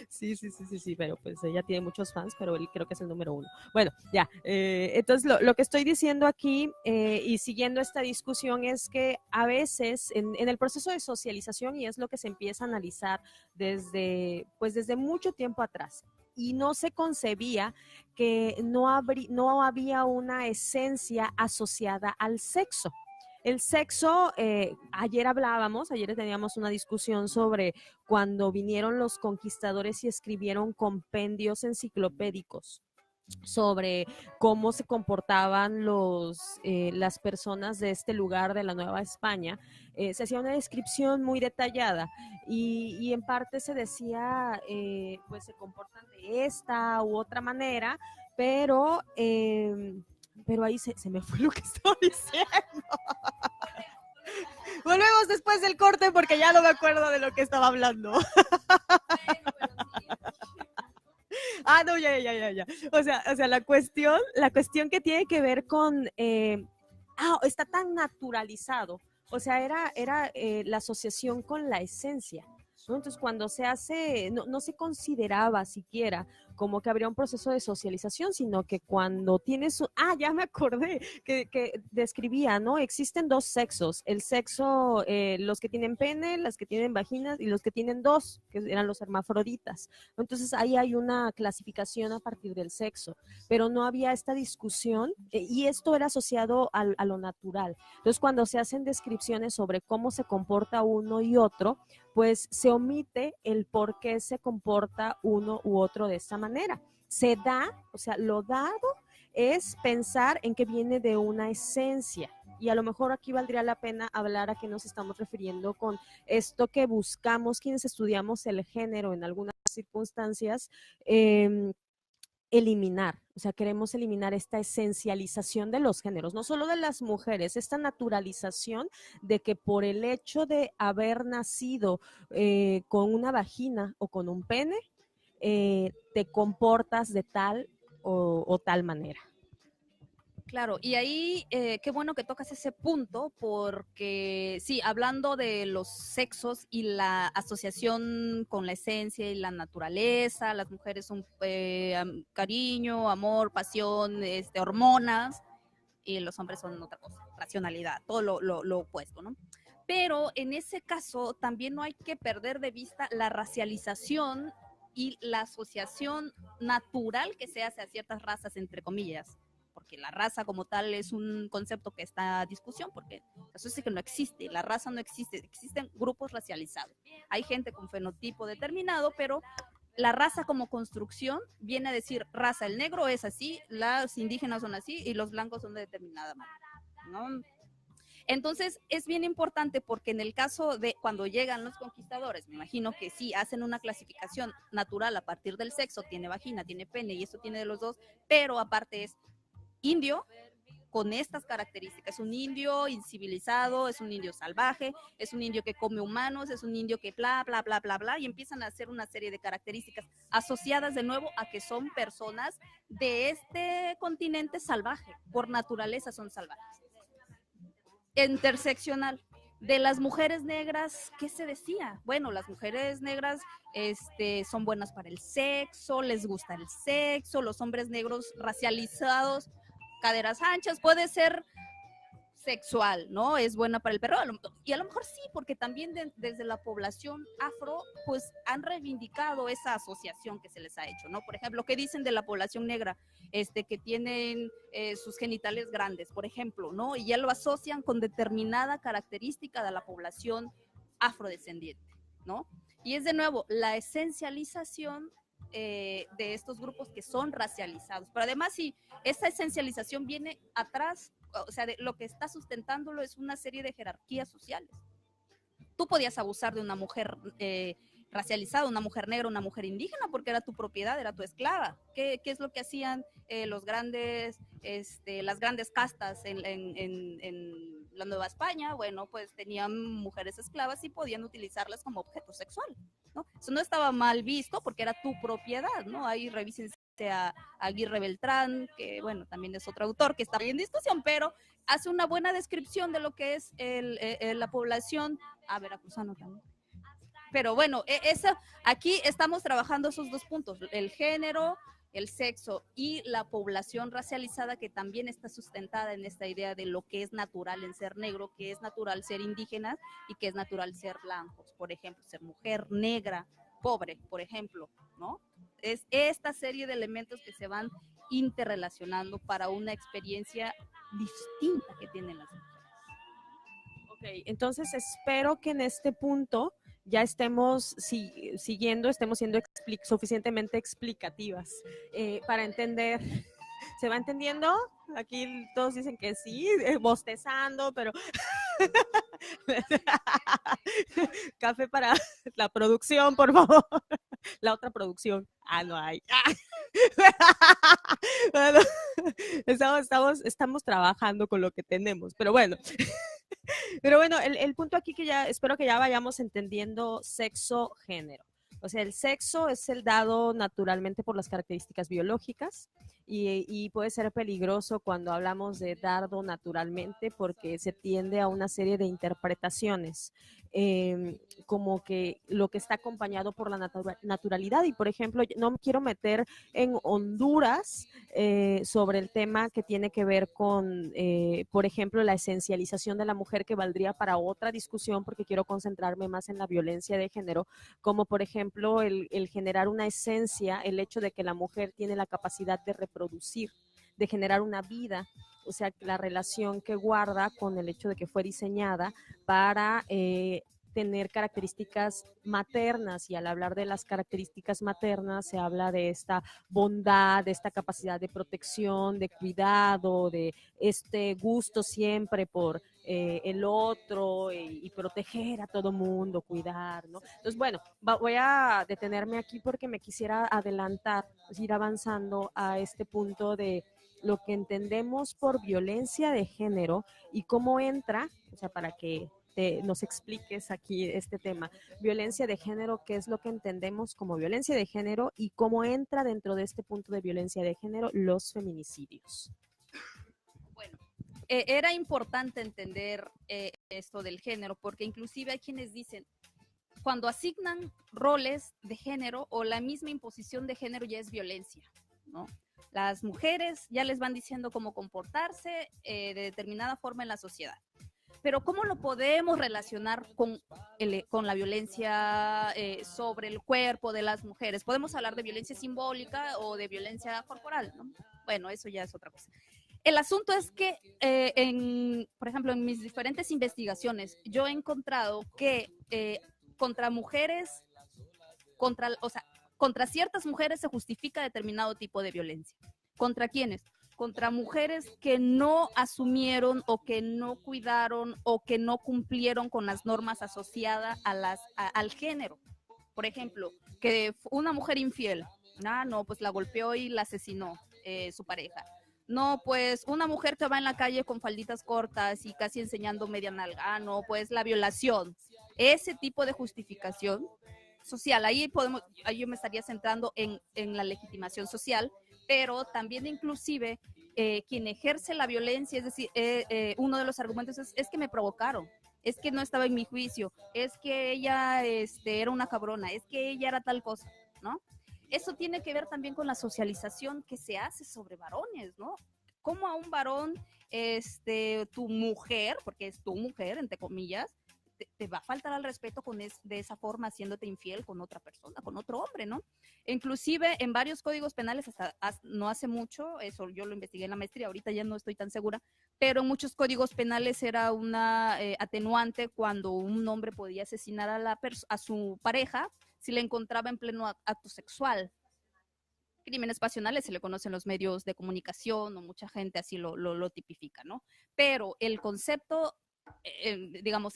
sí, sí, sí, sí, sí, pero pues ella tiene muchos fans, pero él creo que es el número uno. Bueno, ya, entonces lo que estoy diciendo aquí y siguiendo esta discusión es que a veces en el proceso de socialización, y es lo que se empieza a analizar pues desde mucho tiempo atrás, y no se concebía que no había una esencia asociada al sexo. El sexo, ayer teníamos una discusión sobre cuando vinieron los conquistadores y escribieron compendios enciclopédicos sobre cómo se comportaban las personas de este lugar de la Nueva España. Se hacía una descripción muy detallada y en parte se decía, pues se comportan de esta u otra manera, pero ahí se me fue lo que estaba diciendo. Volvemos después del corte porque ya no me acuerdo de lo que estaba hablando. No, ya. O sea, la cuestión que tiene que ver con, está tan naturalizado. O sea, era la asociación con la esencia, ¿no? Entonces, cuando se hace, no se consideraba siquiera como que habría un proceso de socialización, sino que cuando tienes, ya me acordé, que describía, ¿no? Existen dos sexos, el sexo, los que tienen pene, las que tienen vaginas y los que tienen dos, que eran los hermafroditas. Entonces, ahí hay una clasificación a partir del sexo, pero no había esta discusión y esto era asociado a lo natural. Entonces, cuando se hacen descripciones sobre cómo se comporta uno y otro, pues se omite el por qué se comporta uno u otro de esta manera. Se da, o sea, lo dado es pensar en que viene de una esencia. Y a lo mejor aquí valdría la pena hablar a qué nos estamos refiriendo con esto que buscamos quienes estudiamos el género en algunas circunstancias, eliminar, o sea, queremos eliminar esta esencialización de los géneros, no solo de las mujeres, esta naturalización de que por el hecho de haber nacido con una vagina o con un pene, te comportas de tal o tal manera. Claro, y ahí qué bueno que tocas ese punto, porque sí, hablando de los sexos y la asociación con la esencia y la naturaleza, las mujeres son cariño, amor, pasión, hormonas, y los hombres son otra cosa, racionalidad, todo lo opuesto, ¿no? Pero en ese caso también no hay que perder de vista la racialización y la asociación natural que se hace a ciertas razas, entre comillas, porque la raza como tal es un concepto que está a discusión, porque eso sí que no existe, la raza no existe, existen grupos racializados. Hay gente con fenotipo determinado, pero la raza como construcción viene a decir raza, el negro es así, los indígenas son así y los blancos son de determinada manera, ¿no? Entonces es bien importante porque en el caso de cuando llegan los conquistadores, me imagino que sí hacen una clasificación natural a partir del sexo, tiene vagina, tiene pene y esto tiene de los dos, pero aparte es indio con estas características, es un indio incivilizado, es un indio salvaje, es un indio que come humanos, es un indio que bla, bla, bla, bla, bla, y empiezan a hacer una serie de características asociadas de nuevo a que son personas de este continente salvaje, por naturaleza son salvajes. Interseccional. De las mujeres negras, ¿qué se decía? Bueno, las mujeres negras son buenas para el sexo, les gusta el sexo, los hombres negros racializados, caderas anchas, puede ser sexual, ¿no? Es buena para el perro. Y a lo mejor sí, porque también desde la población afro, pues han reivindicado esa asociación que se les ha hecho, ¿no? Por ejemplo, ¿qué dicen de la población negra? Que tienen sus genitales grandes, por ejemplo, ¿no? Y ya lo asocian con determinada característica de la población afrodescendiente, ¿no? Y es de nuevo la esencialización de estos grupos que son racializados. Pero además, si esa esencialización viene atrás, o sea, de lo que está sustentándolo es una serie de jerarquías sociales. Tú podías abusar de una mujer racializada, una mujer negra, una mujer indígena, porque era tu propiedad, era tu esclava. ¿Qué es lo que hacían los grandes, las grandes castas en la Nueva España? Bueno, pues tenían mujeres esclavas y podían utilizarlas como objeto sexual, ¿no? Eso no estaba mal visto porque era tu propiedad, ¿no? Ahí revisen a Aguirre Beltrán, que bueno, también es otro autor que está ahí en discusión, pero hace una buena descripción de lo que es la población veracruzano también. Pero bueno, aquí estamos trabajando esos dos puntos, el género, el sexo y la población racializada que también está sustentada en esta idea de lo que es natural en ser negro, que es natural ser indígena y que es natural ser blancos, por ejemplo, ser mujer negra, pobre, por ejemplo, ¿no? Es esta serie de elementos que se van interrelacionando para una experiencia distinta que tienen las mujeres. Ok, entonces espero que en este punto ya estemos siguiendo, estemos siendo suficientemente explicativas para entender. ¿Se va entendiendo? Aquí todos dicen que sí, bostezando, pero café para la producción, por favor. La otra producción. No hay. Bueno, estamos trabajando con lo que tenemos, pero bueno. Pero bueno, el punto aquí que ya espero que ya vayamos entendiendo sexo, género. O sea, el sexo es el dado naturalmente por las características biológicas y puede ser peligroso cuando hablamos de dardo naturalmente porque se tiende a una serie de interpretaciones, como que lo que está acompañado por la naturalidad. Y por ejemplo, no me quiero meter en Honduras sobre el tema que tiene que ver con, por ejemplo, la esencialización de la mujer, que valdría para otra discusión porque quiero concentrarme más en la violencia de género, como por ejemplo el generar una esencia, el hecho de que la mujer tiene la capacidad de reproducir, de generar una vida, o sea, la relación que guarda con el hecho de que fue diseñada para tener características maternas, y al hablar de las características maternas se habla de esta bondad, de esta capacidad de protección, de cuidado, de este gusto siempre por el otro y proteger a todo mundo, cuidar, ¿no? Entonces, bueno, voy a detenerme aquí porque me quisiera adelantar, ir avanzando a este punto de lo que entendemos por violencia de género y cómo entra, o sea, para que nos expliques aquí este tema, violencia de género, qué es lo que entendemos como violencia de género y cómo entra dentro de este punto de violencia de género los feminicidios. era importante entender esto del género, porque inclusive hay quienes dicen, cuando asignan roles de género o la misma imposición de género ya es violencia, ¿no? Las mujeres ya les van diciendo cómo comportarse de determinada forma en la sociedad. Pero ¿cómo lo podemos relacionar con la violencia sobre el cuerpo de las mujeres? Podemos hablar de violencia simbólica o de violencia corporal, ¿no? Bueno, eso ya es otra cosa. El asunto es que, por ejemplo, en mis diferentes investigaciones, yo he encontrado que contra mujeres, contra ciertas mujeres se justifica determinado tipo de violencia. ¿Contra quiénes? Contra mujeres que no asumieron o que no cuidaron o que no cumplieron con las normas asociadas al género. Por ejemplo, que una mujer infiel, no, pues la golpeó y la asesinó su pareja. No, pues una mujer que va en la calle con falditas cortas y casi enseñando media nalga. No, pues la violación. Ese tipo de justificación social, ahí yo me estaría centrando en la legitimación social, pero también inclusive quien ejerce la violencia, es decir, uno de los argumentos es que me provocaron, es que no estaba en mi juicio, es que ella era una cabrona, es que ella era tal cosa, ¿no? Eso tiene que ver también con la socialización que se hace sobre varones, ¿no? Cómo a un varón, tu mujer, porque es tu mujer, entre comillas, te va a faltar al respeto de esa forma, haciéndote infiel con otra persona, con otro hombre, ¿no? Inclusive en varios códigos penales, hasta no hace mucho, eso yo lo investigué en la maestría, ahorita ya no estoy tan segura, pero en muchos códigos penales era una atenuante cuando un hombre podía asesinar a su pareja si le encontraba en pleno acto sexual. Crímenes pasionales se le conocen en los medios de comunicación, o mucha gente así lo tipifica, ¿no? Pero el concepto, digamos,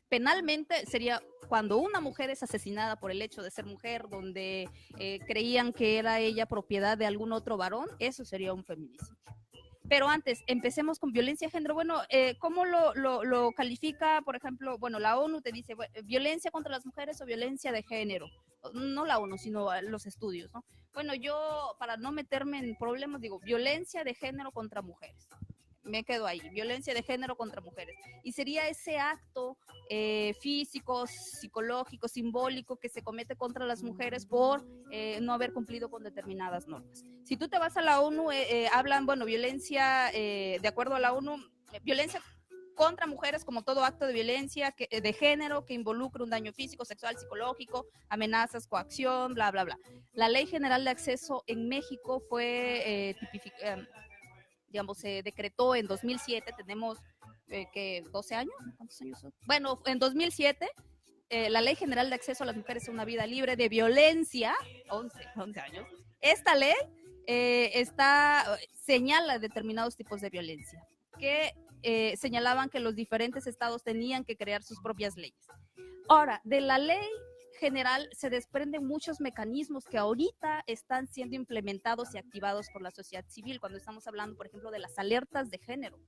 penalmente sería cuando una mujer es asesinada por el hecho de ser mujer, donde creían que era ella propiedad de algún otro varón, eso sería un feminicidio. Pero antes, empecemos con violencia de género. Bueno, ¿cómo lo califica, por ejemplo? Bueno, la ONU te dice, violencia contra las mujeres o violencia de género. No la ONU, sino los estudios, ¿no? Bueno, yo, para no meterme en problemas, digo, violencia de género contra mujeres. Me quedo ahí, violencia de género contra mujeres. Y sería ese acto físico, psicológico, simbólico que se comete contra las mujeres por no haber cumplido con determinadas normas. Si tú te vas a la ONU, hablan, bueno, violencia, de acuerdo a la ONU, violencia contra mujeres como todo acto de violencia de género que involucre un daño físico, sexual, psicológico, amenazas, coacción, bla, bla, bla. La Ley General de Acceso en México fue digamos, se decretó en 2007, tenemos, ¿qué? ¿12 años? ¿Cuántos años son? Bueno, en 2007, la Ley General de Acceso a las Mujeres a una Vida Libre de Violencia, 11 años, esta ley señala determinados tipos de violencia, que señalaban que los diferentes estados tenían que crear sus propias leyes. Ahora, de la ley general se desprenden muchos mecanismos que ahorita están siendo implementados y activados por la sociedad civil, cuando estamos hablando, por ejemplo, de las alertas de género.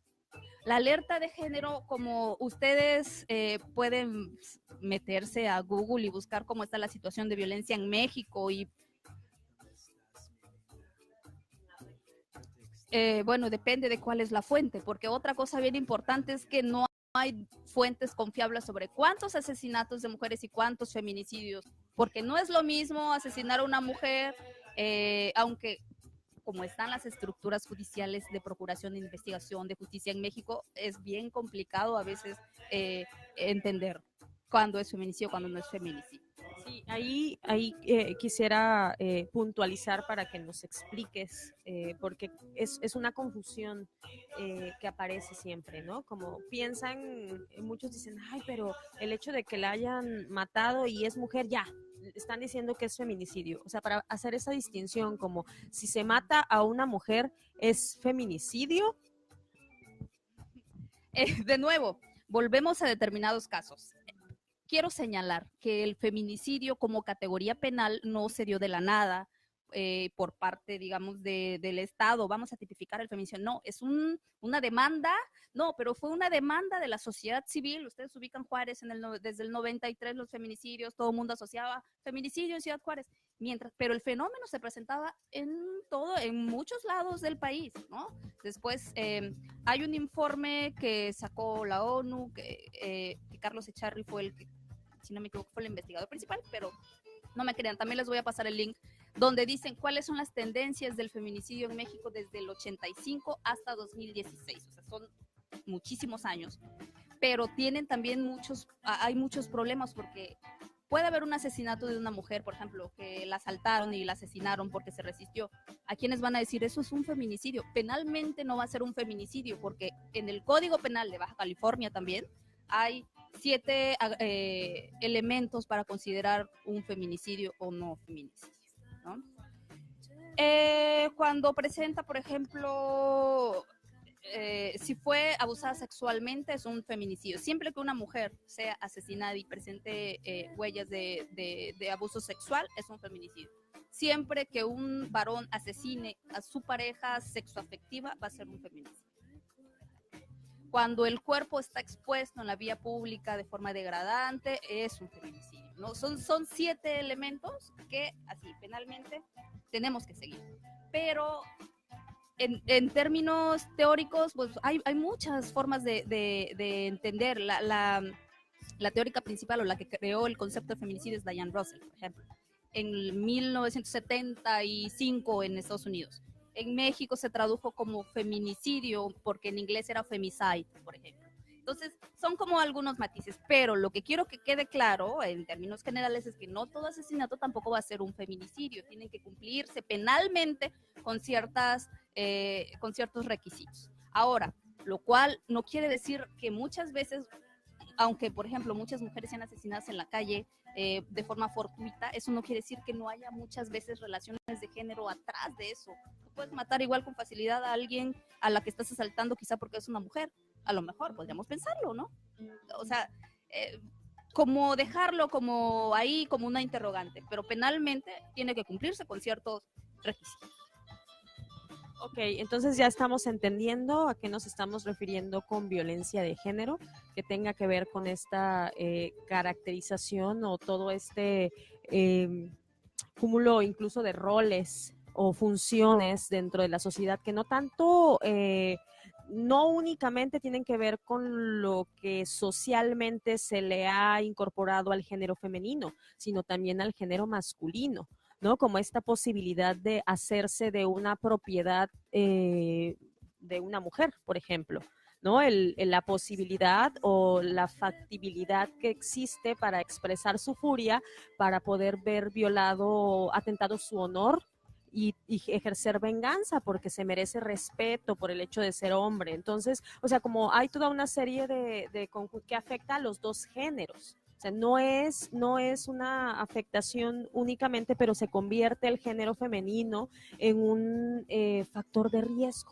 La alerta de género, como ustedes pueden meterse a Google y buscar cómo está la situación de violencia en México y bueno, depende de cuál es la fuente, porque otra cosa bien importante es que no hay fuentes confiables sobre cuántos asesinatos de mujeres y cuántos feminicidios, porque no es lo mismo asesinar a una mujer, aunque como están las estructuras judiciales de procuración e investigación de justicia en México, es bien complicado a veces entender cuándo es feminicidio, cuándo no es feminicidio. Sí, ahí quisiera puntualizar para que nos expliques, porque es una confusión que aparece siempre, ¿no? Como piensan, muchos dicen, ay, pero el hecho de que la hayan matado y es mujer, ya, están diciendo que es feminicidio. O sea, para hacer esa distinción, como si se mata a una mujer, ¿es feminicidio? De nuevo, volvemos a determinados casos. Quiero señalar que el feminicidio como categoría penal no se dio de la nada por parte, digamos, del Estado, vamos a tipificar el feminicidio. No, es una demanda, no, pero fue una demanda de la sociedad civil. Ustedes ubican Juárez desde el 93, los feminicidios, todo el mundo asociaba feminicidio en Ciudad Juárez, pero el fenómeno se presentaba en muchos lados del país, ¿no? Después hay un informe que sacó la ONU, que Carlos Echarri fue el que, si no me equivoco, fue el investigador principal, pero no me crean, también les voy a pasar el link, donde dicen cuáles son las tendencias del feminicidio en México desde el 85 hasta 2016, o sea, son muchísimos años, pero tienen también hay muchos problemas porque puede haber un asesinato de una mujer, por ejemplo, que la asaltaron y la asesinaron porque se resistió. ¿A quiénes van a decir eso es un feminicidio? Penalmente no va a ser un feminicidio porque en el Código Penal de Baja California también hay 7 elementos para considerar un feminicidio o no feminicidio, ¿no? Cuando presenta, por ejemplo, si fue abusada sexualmente, es un feminicidio. Siempre que una mujer sea asesinada y presente huellas de abuso sexual, es un feminicidio. Siempre que un varón asesine a su pareja sexoafectiva, va a ser un feminicidio. Cuando el cuerpo está expuesto en la vía pública de forma degradante, es un feminicidio, ¿no? Son 7 elementos que, así, penalmente, tenemos que seguir. Pero en términos teóricos, pues hay muchas formas de entender. La teórica principal o la que creó el concepto de feminicidio es Diane Russell, por ejemplo, en 1975 en Estados Unidos. En México se tradujo como feminicidio porque en inglés era femicide, por ejemplo. Entonces, son como algunos matices, pero lo que quiero que quede claro en términos generales es que no todo asesinato tampoco va a ser un feminicidio, tienen que cumplirse penalmente con ciertos requisitos. Ahora, lo cual no quiere decir que muchas veces, aunque por ejemplo muchas mujeres sean asesinadas en la calle de forma fortuita, eso no quiere decir que no haya muchas veces relaciones de género atrás de eso. Tú puedes matar igual con facilidad a alguien a la que estás asaltando quizá porque es una mujer. A lo mejor podríamos pensarlo, ¿no? O sea, como dejarlo como ahí, como una interrogante, pero penalmente tiene que cumplirse con ciertos requisitos. Ok, entonces ya estamos entendiendo a qué nos estamos refiriendo con violencia de género, que tenga que ver con esta caracterización o todo este cúmulo incluso de roles o funciones dentro de la sociedad que no tanto, no únicamente tienen que ver con lo que socialmente se le ha incorporado al género femenino, sino también al género masculino, ¿no? Como esta posibilidad de hacerse de una propiedad de una mujer, por ejemplo, ¿no? La posibilidad o la factibilidad que existe para expresar su furia, para poder ver violado, atentado su honor y ejercer venganza porque se merece respeto por el hecho de ser hombre. Entonces, o sea, como hay toda una serie que afecta a los dos géneros. O sea, no es una afectación únicamente, pero se convierte el género femenino en un factor de riesgo.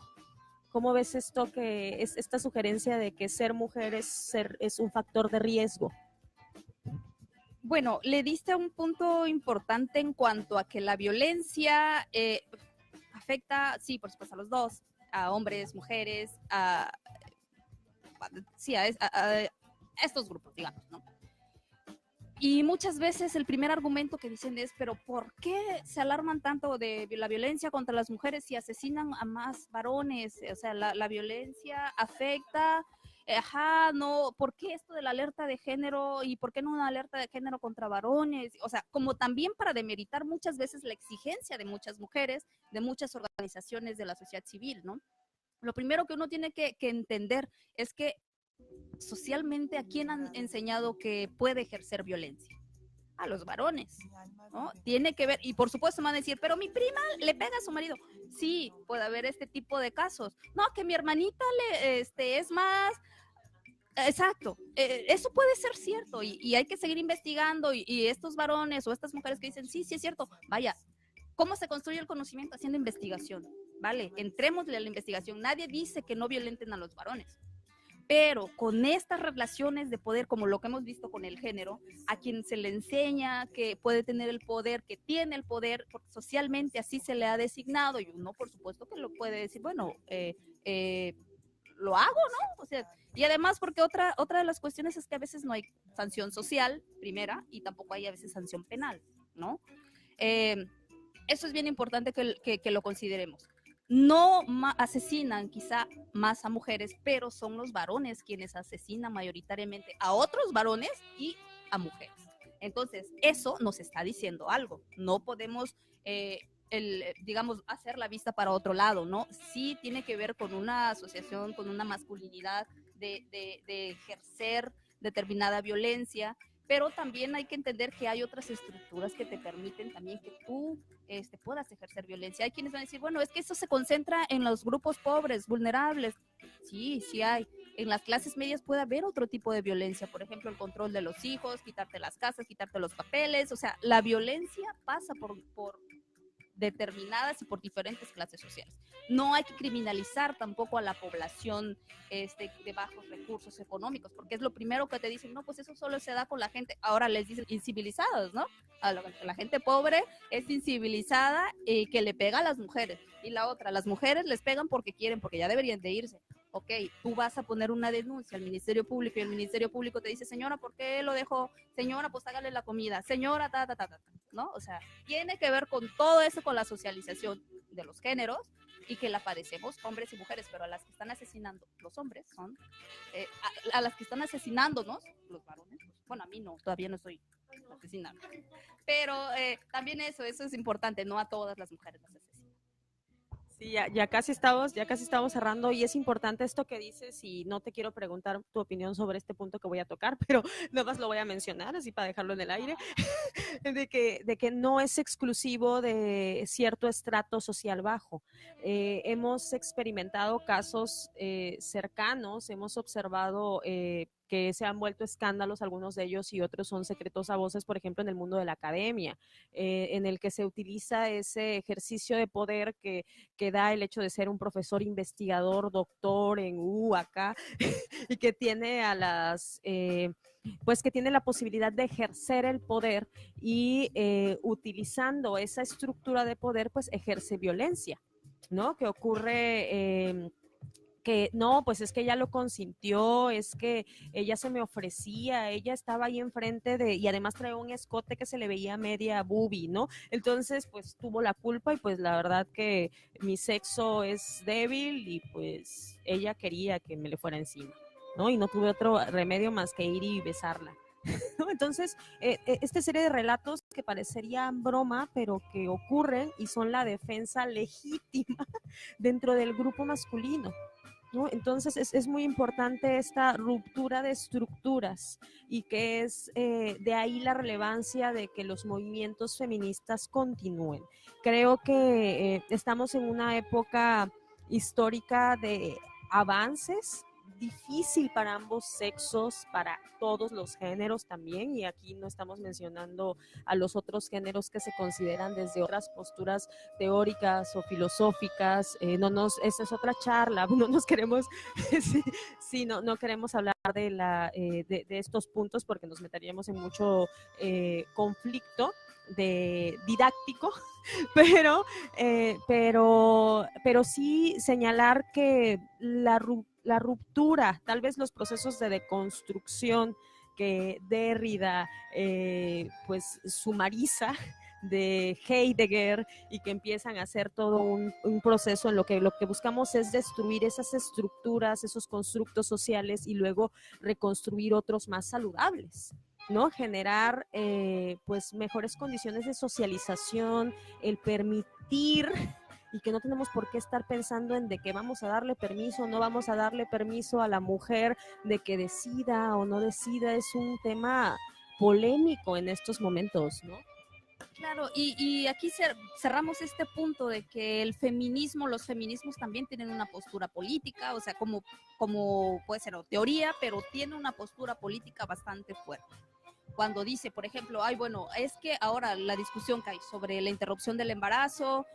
¿Cómo ves esto, que es esta sugerencia de que ser mujer es un factor de riesgo? Bueno, le diste un punto importante en cuanto a que la violencia afecta, sí, por supuesto, a los dos, a hombres, mujeres, a estos grupos, digamos, ¿no? Y muchas veces el primer argumento que dicen es, pero ¿por qué se alarman tanto de la violencia contra las mujeres y asesinan a más varones? O sea, la violencia afecta, no, ¿por qué esto de la alerta de género y por qué no una alerta de género contra varones? O sea, como también para demeritar muchas veces la exigencia de muchas mujeres, de muchas organizaciones de la sociedad civil, ¿no? Lo primero que uno tiene que entender es que socialmente, ¿a quién han enseñado que puede ejercer violencia? A los varones, ¿no? Tiene que ver, y por supuesto me van a decir, pero mi prima le pega a su marido. Sí, puede haber este tipo de casos. No, que mi hermanita es más. Exacto, eso puede ser cierto y hay que seguir investigando y estos varones o estas mujeres que dicen, sí, sí es cierto, vaya, ¿cómo se construye el conocimiento? Haciendo investigación, ¿vale? Entrémosle a la investigación. Nadie dice que no violenten a los varones. Pero con estas relaciones de poder, como lo que hemos visto con el género, a quien se le enseña que puede tener el poder, que tiene el poder, porque socialmente así se le ha designado, y uno por supuesto que lo puede decir, bueno, lo hago, ¿no? O sea, y además porque otra de las cuestiones es que a veces no hay sanción social, primera, y tampoco hay a veces sanción penal, ¿no? Eso es bien importante que lo consideremos. No asesinan quizá más a mujeres, pero son los varones quienes asesinan mayoritariamente a otros varones y a mujeres. Entonces, eso nos está diciendo algo. No podemos, digamos, hacer la vista para otro lado, ¿no? Sí tiene que ver con una asociación, con una masculinidad de ejercer determinada violencia, pero también hay que entender que hay otras estructuras que te permiten también que tú puedas ejercer violencia. Hay quienes van a decir, bueno, es que eso se concentra en los grupos pobres, vulnerables. Sí, sí hay. En las clases medias puede haber otro tipo de violencia, por ejemplo, el control de los hijos, quitarte las casas, quitarte los papeles. O sea, la violencia pasa por determinadas y por diferentes clases sociales. No hay que criminalizar tampoco a la población de bajos recursos económicos, porque es lo primero que te dicen, no, pues eso solo se da con la gente, ahora les dicen incivilizados, ¿no? La gente pobre es incivilizada y que le pega a las mujeres. Y la otra, las mujeres les pegan porque quieren, porque ya deberían de irse. Ok, tú vas a poner una denuncia al Ministerio Público y el Ministerio Público te dice, señora, ¿por qué lo dejó? Señora, pues hágale la comida. Señora, ¿no? O sea, tiene que ver con todo eso, con la socialización de los géneros y que la padecemos hombres y mujeres, pero a las que están asesinando los hombres son, a las que están asesinándonos, los varones, pues, bueno, a mí no, todavía no estoy asesinando, pero también eso es importante, no a todas las mujeres las asesinan. Sí, ya casi estamos cerrando y es importante esto que dices y no te quiero preguntar tu opinión sobre este punto que voy a tocar, pero nada más lo voy a mencionar así para dejarlo en el aire, de que no es exclusivo de cierto estrato social bajo. Hemos experimentado casos cercanos, hemos observado que se han vuelto escándalos, algunos de ellos, y otros son secretos a voces, por ejemplo, en el mundo de la academia, en el que se utiliza ese ejercicio de poder que da el hecho de ser un profesor investigador, doctor en acá, y que tiene a las... pues que tiene la posibilidad de ejercer el poder y utilizando esa estructura de poder, pues ejerce violencia, ¿no? Que ocurre que no, pues es que ella lo consintió, es que ella se me ofrecía, ella estaba ahí enfrente de, y además traía un escote que se le veía media boobie, ¿no? Entonces, pues tuvo la culpa y pues la verdad que mi sexo es débil y pues ella quería que me le fuera encima, ¿no? Y no tuve otro remedio más que ir y besarla. ¿No? Entonces, esta serie de relatos que parecerían broma, pero que ocurren y son la defensa legítima dentro del grupo masculino. ¿No? Entonces es muy importante esta ruptura de estructuras y que es de ahí la relevancia de que los movimientos feministas continúen. Creo que estamos en una época histórica de avances, difícil para ambos sexos, para todos los géneros también, y aquí no estamos mencionando a los otros géneros que se consideran desde otras posturas teóricas o filosóficas, esa es otra charla, no nos queremos, sí, sí, no queremos hablar de estos puntos porque nos meteríamos en mucho conflicto didáctico, pero, pero sí señalar que la ruptura, tal vez los procesos de deconstrucción que Derrida pues sumariza de Heidegger y que empiezan a hacer todo un proceso en lo que buscamos es destruir esas estructuras, esos constructos sociales y luego reconstruir otros más saludables, ¿no? Generar pues mejores condiciones de socialización, el permitir y que no tenemos por qué estar pensando en de que vamos a darle permiso o no vamos a darle permiso a la mujer de que decida o no decida, es un tema polémico en estos momentos, ¿no? Claro, y aquí cerramos este punto de que el feminismo, los feminismos también tienen una postura política, o sea, como puede ser teoría, pero tiene una postura política bastante fuerte. Cuando dice, por ejemplo, ay, bueno, es que ahora la discusión que hay sobre la interrupción del embarazo,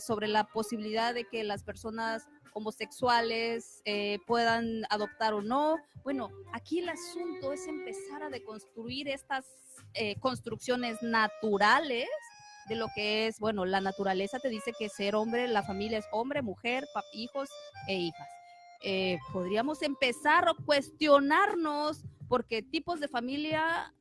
sobre la posibilidad de que las personas homosexuales puedan adoptar o no. Bueno, aquí el asunto es empezar a deconstruir estas construcciones naturales de lo que es, bueno, la naturaleza te dice que ser hombre, la familia es hombre, mujer, hijos e hijas. Podríamos empezar a cuestionarnos porque tipos de familia,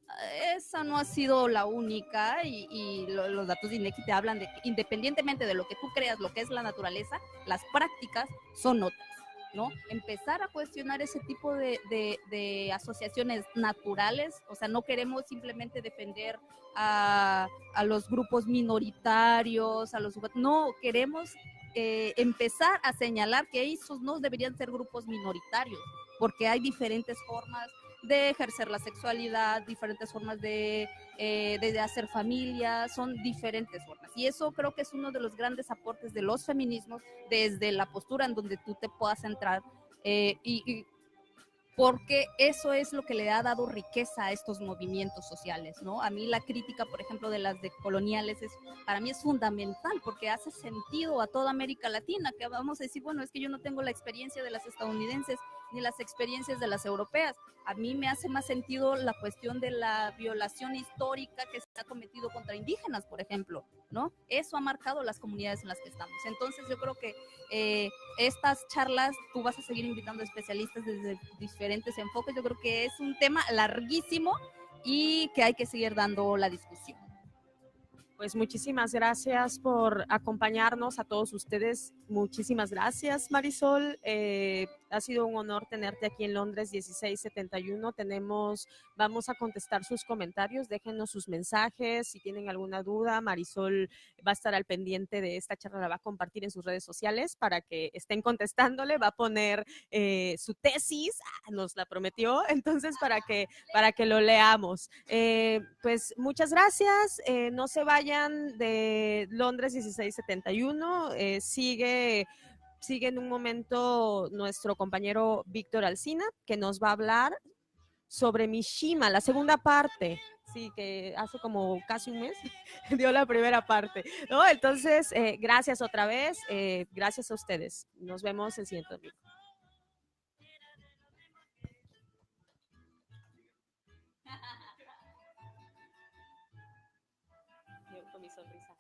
esa no ha sido la única y los datos de INEGI te hablan de que independientemente de lo que tú creas, lo que es la naturaleza, las prácticas son otras, ¿no? Empezar a cuestionar ese tipo de asociaciones naturales, o sea, no queremos simplemente defender a los grupos minoritarios, no, queremos empezar a señalar que esos no deberían ser grupos minoritarios, porque hay diferentes formas de ejercer la sexualidad, diferentes formas de hacer familia, son diferentes formas. Y eso creo que es uno de los grandes aportes de los feminismos desde la postura en donde tú te puedas entrar y porque eso es lo que le ha dado riqueza a estos movimientos sociales, ¿no? A mí la crítica, por ejemplo, de las decoloniales para mí es fundamental porque hace sentido a toda América Latina, que vamos a decir, bueno, es que yo no tengo la experiencia de las estadounidenses ni las experiencias de las europeas. A mí me hace más sentido la cuestión de la violación histórica que se ha cometido contra indígenas, por ejemplo, ¿no? Eso ha marcado las comunidades en las que estamos. Entonces yo creo que estas charlas tú vas a seguir invitando especialistas desde diferentes enfoques. Yo creo que es un tema larguísimo y que hay que seguir dando la discusión. Pues muchísimas gracias por acompañarnos a todos ustedes. Muchísimas gracias, Marisol. Ha sido un honor tenerte aquí en Londres 1671. Vamos a contestar sus comentarios. Déjenos sus mensajes. Si tienen alguna duda, Marisol va a estar al pendiente de esta charla, la va a compartir en sus redes sociales para que estén contestándole. Va a poner su tesis, nos la prometió, entonces para que lo leamos. Pues muchas gracias. No se vayan de Londres 1671. Sigue en un momento nuestro compañero Víctor Alsina, que nos va a hablar sobre Mishima, la segunda parte. Sí, que hace como casi un mes dio la primera parte, ¿no? Entonces, gracias otra vez, gracias a ustedes. Nos vemos el siguiente domingo. Con mi sonrisa.